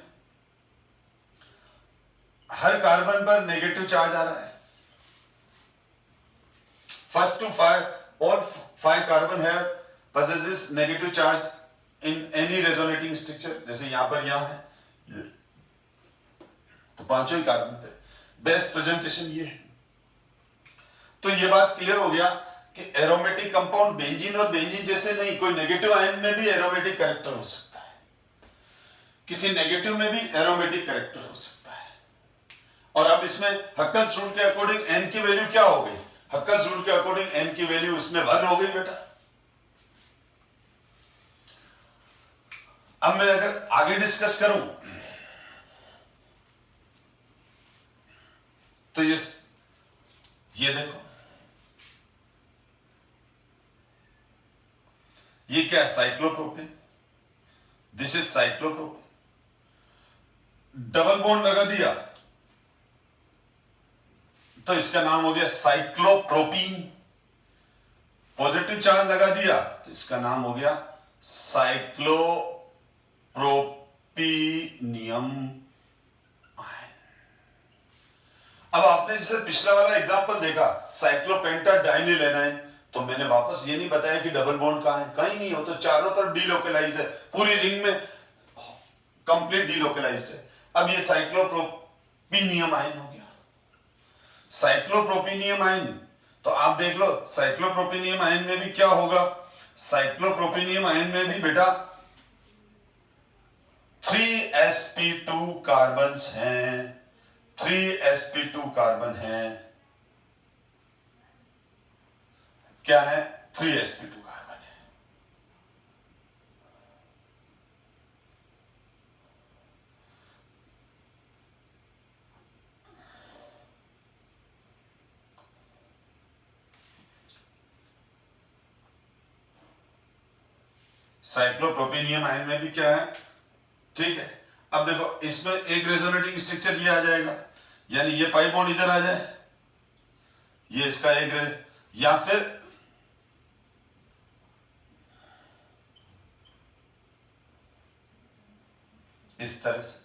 हर कार्बन पर नेगेटिव चार्ज आ रहा है, फर्स्ट टू 5 और 5 कार्बन है possesses negative charge in any resonating structure, जैसे यहां पर यहां है, तो पांचों ही कार्बन पे बेस्ट प्रेजेंटेशन ये है। तो ये बात क्लियर हो गया कि एरोमेटिक कंपाउंड बेंजीन और बेंजीन जैसे नहीं, कोई नेगेटिव आयन में भी एरोमेटिक कैरेक्टर हो सकता है, किसी नेगेटिव में भी एरोमेटिक कैरेक्टर हो सकता है। और अब इसमें हक्कल्स रूल के अकॉर्डिंग एन की वैल्यू क्या हो गई, हक्कल्स रूल के अकॉर्डिंग एन की वैल्यू इसमें 1 हो गई बेटा। अब मैं अगर आगे डिस्कस करूं तो ये देखो, ये क्या है, cyclopropane, this is cyclopropane, double bond लगा दिया तो इसका नाम हो गया साइक्लोप्रोपीन, पॉजिटिव चार्ज लगा दिया तो इसका नाम हो गया साइक्लोप्रोपीनियम आयन। अब आपने जैसे पिछला वाला एग्जांपल देखा साइक्लोपेंटाडाइनिल एनायन, तो मैंने वापस ये नहीं बताया कि डबल बॉन्ड कहां है, कहीं नहीं हो, तो चारों तरफ डीलोकलाइज है, पूरी रिंग में कंप्लीट डीलोकलाइज्ड है। अब ये साइक्लोप्रोपीनियम आयन हो गया, साइक्लोप्रोपीनियम आयन। तो आप देख लो साइक्लोप्रोपीनियम आयन में भी क्या होगा, साइक्लोप्रोपीनियम आयन में भी बेटा 3sp2 कार्बन्स हैं, 3sp2 कार्बन हैं, क्या है, 3sp2 कार्बन है। साइक्लोप्रोपेनियम आयन में भी क्या है, ठीक है। अब देखो इसमें एक रेजोनेटिंग स्ट्रक्चर ये आ जाएगा, यानी ये पाई बॉन्ड इधर आ जाए, ये इसका एक या फिर इस तरह से,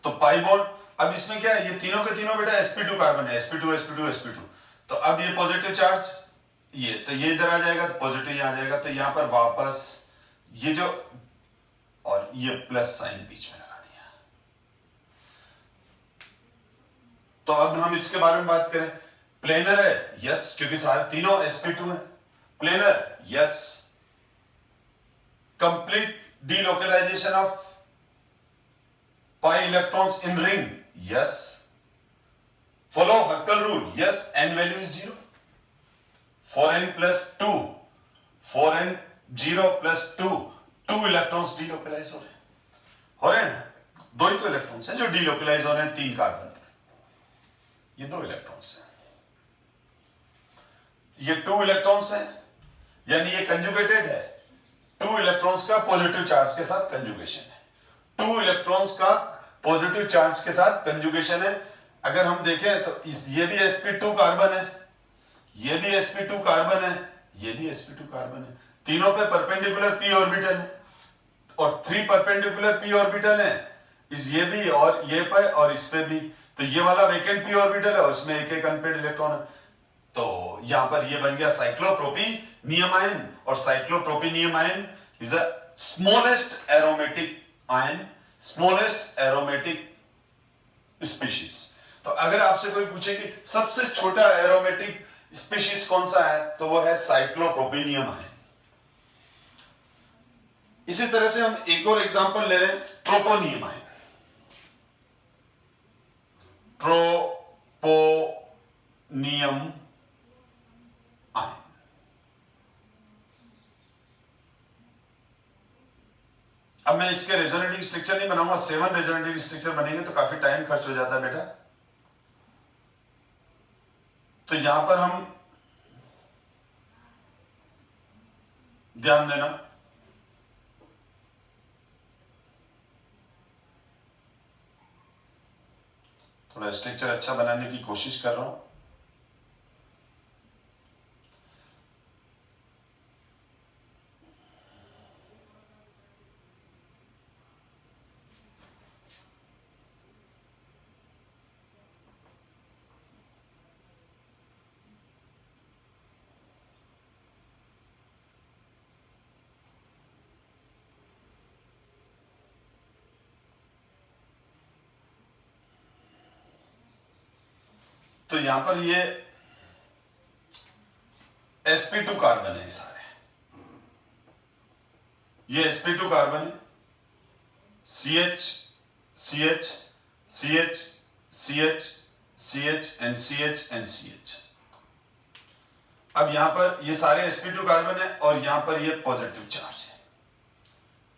तो पाई बॉन्ड। अब इसमें क्या है, ये तीनों के तीनों बेटा sp2 कार्बन है, sp2 sp2 sp2। तो अब ये पॉजिटिव चार्ज, ये तो ये इधर आ जाएगा, तो पॉजिटिव यहां आ जाएगा, तो यहां पर वापस ये जो, और ये प्लस साइन बीच में लगा दिया। तो अब हम इसके बारे में बात करें, प्लेनर है यस, क्योंकि सारे तीनों sp2 है, planar yes, complete delocalisation of pi electrons in ring, yes. Follow Huckel rule, yes. N value is 0. 4n plus 2, 4n 0 plus 2, 2 electrons delocalize हो रहे हैं, दो ही तो इलेक्ट्रॉन्स हैं जो delocalize हो रहे हैं 3 कार्बन पर, ये 2 इलेक्ट्रॉन्स हैं, ये 2 इलेक्ट्रॉन्स हैं, यानी ये कंजुगेटेड है, 2 इलेक्ट्रॉन्स का पॉजिटिव चार्ज के साथ कंजुगेशन है, 2 इलेक्ट्रॉन्स का पॉजिटिव चार्ज के साथ कंजुगेशन है। अगर हम देखें तो ये भी sp2 कार्बन है, ये भी sp2 कार्बन है, ये भी sp2 कार्बन है, तीनों पे परपेंडिकुलर p ऑर्बिटल है, और 3 परपेंडिकुलर p ऑर्बिटल है, इस ये भी और ये पे और इस पे भी, तो ये वाला वेकेंट p ऑर्बिटल है, उसमें एक एक अनपेड इलेक्ट्रॉन है, तो यहां पर ये बन गया साइक्लोप्रोपेनियम आयन, और cyclopropenium ion is a smallest aromatic ion, smallest aromatic species. तो अगर आपसे कोई पूछे कि सबसे छोटा एरोमेटिक स्पीशीज कौन सा है, तो वो है साइक्लोप्रोपेनियम आयन। इसी तरह से हम एक और एग्जांपल ले रहे हैं, ट्रोपोनियम आयन, ट्रोपोनियम आयन। अब मैं इसके रेजोनेटिंग स्ट्रक्चर नहीं बनाऊंगा, 7 रेजोनेटिंग स्ट्रक्चर बनेंगे तो काफी टाइम खर्च हो जाता है बेटा। तो यहां पर हम ध्यान देना, थोड़ा स्ट्रक्चर अच्छा बनाने की कोशिश कर रहा हूं। तो यहां पर ये sp2 कार्बन है, सारे ये sp2 कार्बन है, CH CH CH CH CH and CH and CH। अब यहां पर ये सारे sp2 कार्बन है, और यहां पर ये पॉजिटिव चार्ज है,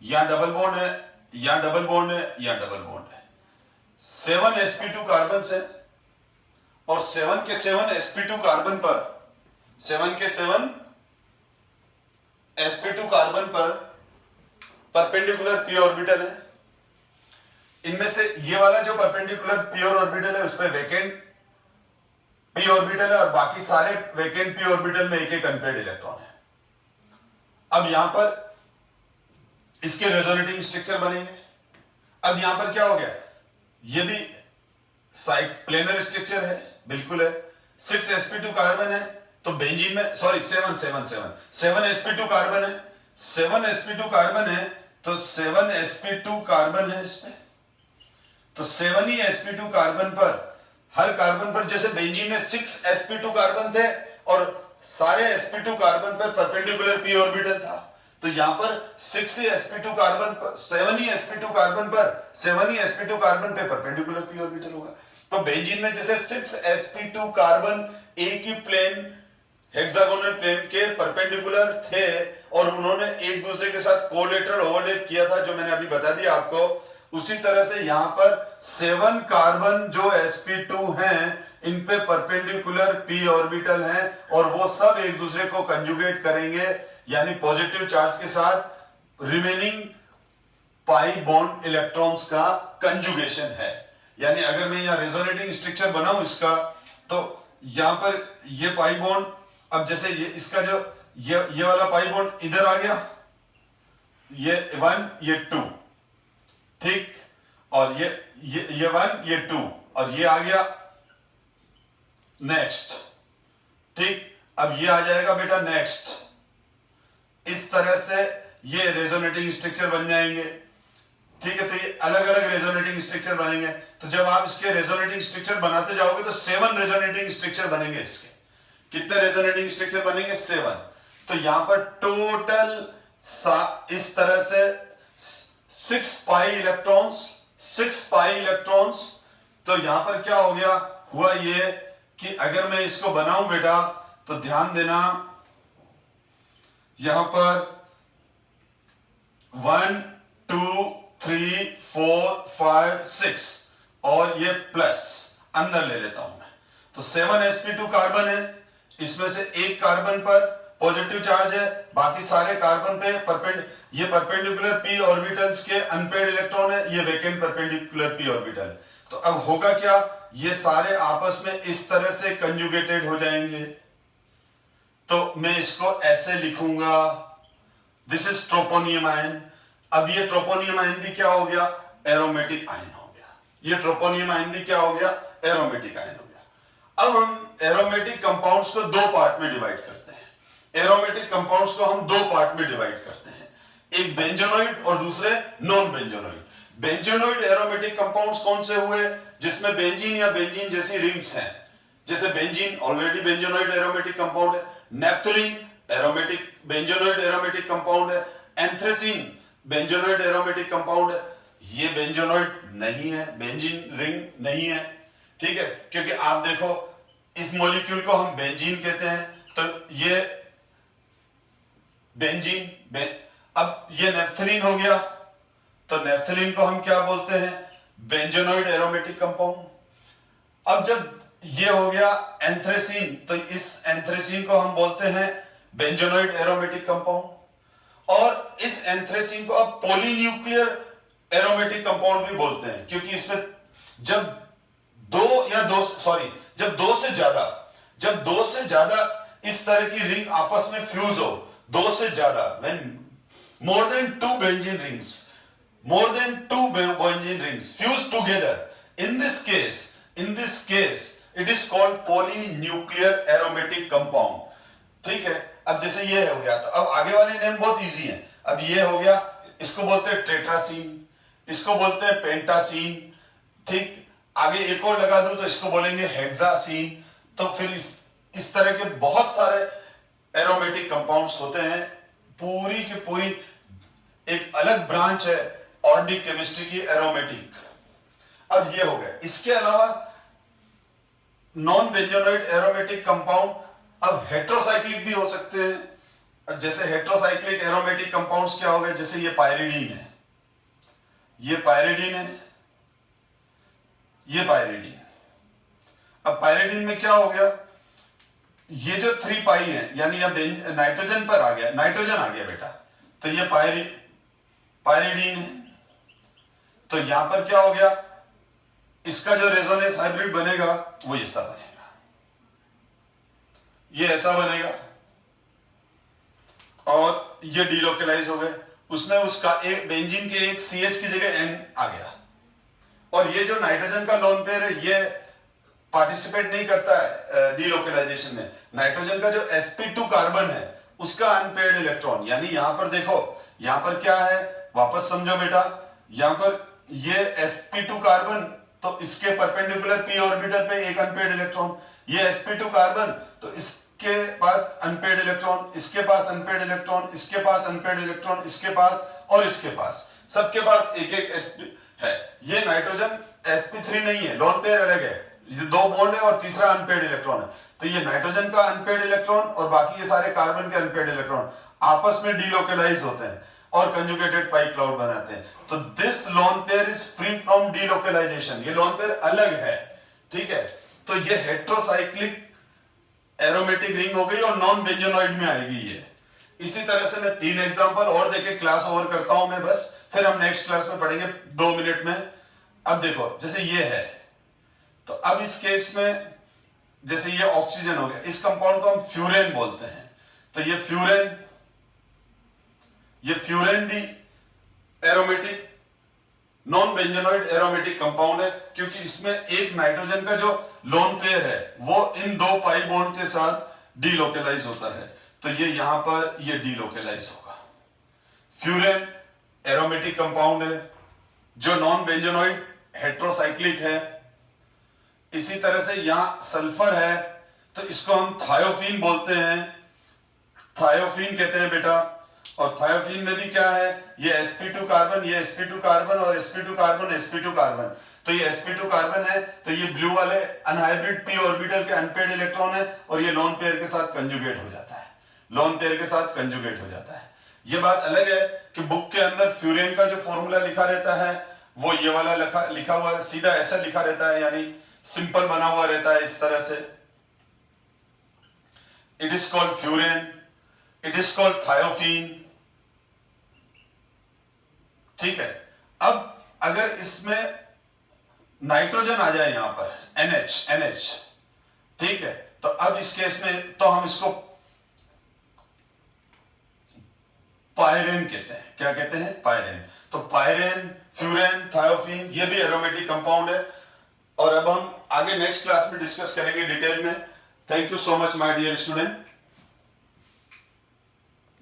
यहां डबल बॉन्ड है, यहां डबल बॉन्ड है, यहां डबल बॉन्ड है, 7 sp2 कार्बन है, और 7 के 7 sp2 कार्बन पर, 7 के 7 sp2 कार्बन पर परपेंडिकुलर p ऑर्बिटल है। इनमें से ये वाला जो परपेंडिकुलर p ऑर्बिटल है उस पर वेकेंट p ऑर्बिटल है, और बाकी सारे वेकेंट p ऑर्बिटल में एक एक अनपेड इलेक्ट्रॉन है। अब यहां पर इसके रेजोनेटिंग स्ट्रक्चर बनेंगे। अब यहां पर क्या हो गया, ये भी प्लेनर स्ट्रक्चर है, बिल्कुल है, 6 sp2 कार्बन है, तो बेंजीन में, सॉरी 7 sp2 कार्बन है, 7 sp2 कार्बन है, तो 7 sp2 कार्बन है इसमें, तो 7 ही sp2 कार्बन पर, हर कार्बन पर, जैसे बेंजीन में 6 sp2 कार्बन थे और सारे sp2 कार्बन पर परपेंडिकुलर p ऑर्बिटल था, तो यहां पर 6 ही sp2 कार्बन पर, 7 ही sp2 कार्बन पर, 7 ही sp2 कार्बन पे परपेंडिकुलर p ऑर्बिटल होगा। तो बेंजीन में जैसे 6 sp2 कार्बन एक ही प्लेन, हेक्सागोनल प्लेन के परपेंडिकुलर थे, और उन्होंने एक दूसरे के साथ कोलेटरल ओवरलैप किया था, जो मैंने अभी बता दिया आपको, उसी तरह से यहां पर 7 कार्बन जो sp2 हैं, इन पे परपेंडिकुलर p ऑर्बिटल हैं, और वो सब एक दूसरे को कंजुगेट करेंगे, यानी पॉजिटिव चार्ज के साथ रिमेनिंग पाई बॉन्ड इलेक्ट्रॉन्स का कंजुगेशन है। यानी अगर मैं यहां रेजोनेटिंग स्ट्रक्चर बनाऊं इसका, तो यहां पर ये पाई बॉन्ड, अब जैसे ये इसका जो ये वाला पाई बॉन्ड इधर आ गया, ये 1 ये 2, ठीक, और ये 1 ये 2 और ये आ गया नेक्स्ट, ठीक। अब ये आ जाएगा बेटा नेक्स्ट। इस तरह से ये रेजोनेटिंग स्ट्रक्चर बन जाएंगे, ठीक है। तो ये अलग अलग रेजोनेटिंग स्ट्रक्चर बनेंगे। तो जब आप इसके रेजोनेटिंग स्ट्रक्चर बनाते जाओगे तो 7 रेजोनेटिंग स्ट्रक्चर बनेंगे इसके। कितने रेजोनेटिंग स्ट्रक्चर बनेंगे? 7। तो यहां पर टोटल इस तरह से 6 पाई इलेक्ट्रॉन्स। तो यहां पर क्या हो गया, हुआ ये कि अगर मैं इसको बनाऊं बेटा, तो ध्यान देना यहां पर 1 2 3 4 5 6 और ये प्लस अंदर ले लेता हूं मैं। तो 7 sp2 कार्बन है, इसमें से एक कार्बन पर पॉजिटिव चार्ज है, बाकी सारे कार्बन पे ये परपेंडिकुलर p ऑर्बिटल्स के अनपेड इलेक्ट्रॉन है, ये वेकेंट परपेंडिकुलर p ऑर्बिटल है। तो अब होगा क्या, ये सारे आपस में इस तरह से कंजुगेटेड हो जाएंगे। तो मैं इसको ऐसे लिखूंगा, दिस इज ट्रोपोनियम आयन। अब ये ट्रोपोनियम आयन भी क्या हो गया, एरोमेटिक आयन हो गया। ये ट्रोपोनियम आयन भी क्या हो गया, एरोमेटिक आयन हो गया। अब हम एरोमेटिक कंपाउंड्स को 2 पार्ट में डिवाइड करते हैं। एरोमेटिक कंपाउंड्स को हम 2 पार्ट में डिवाइड करते हैं, एक बेंजोनोइड और दूसरे नॉन बेंजोनोइड। बेंजोनोइड एरोमेटिक कंपाउंड्स कौन से हुए, जिसमें बेंजीन या बेंजीन जैसी रिंग्स हैं। जैसे बेंजीन ऑलरेडी बेंजोनोइड एरोमेटिक कंपाउंड है, नेफ्थलीन एरोमेटिक बेंजोनोइड एरोमेटिक कंपाउंड है, एंथ्रेसीन बेंजोनोइड एरोमेटिक कंपाउंड है। ये बेंजोनोइड नहीं है, बेंजीन रिंग नहीं है, ठीक है, क्योंकि आप देखो इस मॉलिक्यूल को हम बेंजीन कहते हैं। तो ये बेंजीन अब ये नेफ्थलीन हो गया, तो नेफ्थलीन को हम क्या बोलते हैं, बेंजोनोइड एरोमेटिक कंपाउंड। अब जब ये हो गया एंथ्रेसीन, तो इस एंथ्रेसीन को हम बोलते हैं बेंजोनोइड एरोमेटिक कंपाउंड। और इस एंथ्रेसीन को अब पॉलीन्यूक्लियर एरोमेटिक कंपाउंड भी बोलते हैं, क्योंकि इसमें जब जब दो से ज्यादा इस तरह की रिंग आपस में फ्यूज हो, 2 से ज्यादा, when more than 2 benzene rings fuse together, in this case it is called polynuclear aromatic compound, ठीक है। अब जैसे ये हो गया, तो अब आगे वाले नेम बहुत इजी हैं। अब ये हो गया, इसको बोलते हैं टेट्रासीन, इसको बोलते हैं पेंटासीन, ठीक। आगे एक और लगा दूं तो इसको बोलेंगे हेक्सासीन। तो फिर इस तरह के बहुत सारे एरोमेटिक कंपाउंड्स होते हैं। पूरी की पूरी एक अलग ब्रांच है ऑर्गेनिक केमिस्ट्री की, एरोमेटिक। अब ये हो गया। इसके अलावा नॉन बेंजोनोइड एरोमेटिक कंपाउंड अब हेट्रोसाइक्लिक भी हो सकते हैं। जैसे हेट्रोसाइक्लिक एरोमेटिक कंपाउंड्स क्या हो गए, जैसे ये पायरिडीन है, ये पायरिडीन है, ये पायरिडीन। अब पायरिडीन में क्या हो गया, ये जो 3 पाई है, यानी यह नाइट्रोजन पर आ गया, नाइट्रोजन आ गया बेटा, तो ये पायरिडीन है। तो यहां पर क्या हो गया, इसका जो रेजोनेंस हाइब्रिड बनेगा वो ऐसा बनेगा, ये ऐसा बनेगा, और ये डीलोकलाइज हो गए। उसमें उसका एक बेंजीन के एक CH की जगह N आ गया। और ये जो नाइट्रोजन का लोन पेयर है, ये पार्टिसिपेट नहीं करता है डीलोकलाइजेशन में। नाइट्रोजन का जो sp2 कार्बन है, उसका अनपेयर्ड इलेक्ट्रॉन, यानी यहां पर देखो, यहां पर क्या है, वापस समझो बेटा, यहां पर ये sp2 कार्बन, तो इसके परपेंडिकुलर p ऑर्बिटल पे एक अनपेयर्ड इलेक्ट्रॉन, ये sp2 कार्बन, तो इसके पास अनपेयर्ड इलेक्ट्रॉन, इसके पास अनपेयर्ड इलेक्ट्रॉन, इसके पास अनपेयर्ड इलेक्ट्रॉन, इसके पास और इसके पास, सबके पास एक एक sp है। ये नाइट्रोजन sp3 नहीं है, लोन पेयर अलग है, ये 2 बॉन्ड है और तीसरा अनपेयर्ड इलेक्ट्रॉन है। तो ये नाइट्रोजन का अनपेयर्ड इलेक्ट्रॉन और बाकी ये सारे कार्बन के अनपेयर्ड इलेक्ट्रॉन आपस में डीलोकलाइज होते हैं और कंजुगेटेड पाई क्लाउड बनाते हैं। तो this lone pair is free from delocalization, ये लोन पेयर अलग है, ठीक है। तो ये हेट्रोसाइक्लिक एरोमेटिक रिंग हो गई और नॉन बेंजोनोइड में आएगी ये। इसी तरह से मैं 3 एग्जांपल और देके क्लास ओवर करता हूं मैं बस, फिर हम नेक्स्ट क्लास में पढ़ेंगे 2 मिनट में। अब देखो जैसे ये है, तो अब इस केस में जैसे ये ऑक्सीजन हो गया, इस कंपाउंड को हम फ्यूरेन बोलते हैं। तो ये फ्यूरेन भी aromatic non benzenoid aromatic compound है, क्योंकि इसमें एक नाइट्रोजन का जो लोन पेयर है वो इन 2 पाई बॉन्ड के साथ डीलोकेलाइज होता है, तो ये यहां पर ये डीलोकेलाइज होगा। फ्यूरेन एरोमेटिक कंपाउंड है जो नॉन बेंजोनॉइड हेट्रोसाइक्लिक है। इसी तरह से यहां सल्फर है, तो इसको हम थायोफीन बोलते हैं, थायोफीन कहते हैं बेटा। और थायोफीन में भी क्या है, ये sp2 कार्बन, ये sp2 कार्बन और sp2 कार्बन, sp2 कार्बन। तो ये sp2 कार्बन है, तो ये ब्लू वाले अनहाइब्रिड p ऑर्बिटल के अनपेयर्ड इलेक्ट्रॉन है, और ये लोन पेयर के साथ कंजुगेट हो जाता है, लोन पेयर के साथ कंजुगेट हो जाता है। ये बात अलग है कि बुक के अंदर फ्यूरेन का जो फॉर्मूला लिखा रहता है वो ये वाला लिखा हुआ सीधा ऐसा लिखा रहता है, यानी सिंपल बना हुआ रहता है इस तरह से। It is called furan, it is called thiophene. ठीक है, अब अगर इसमें नाइट्रोजन आ जाए यहां पर NH, ठीक है, तो अब इस केस में तो हम इसको पायरेन कहते हैं। क्या कहते हैं? पायरेन। तो पायरेन, फ्यूरेन, थायोफीन ये भी एरोमेटिक कंपाउंड है, और अब हम आगे नेक्स्ट क्लास में डिस्कस करेंगे डिटेल में। Thank you so much my dear student.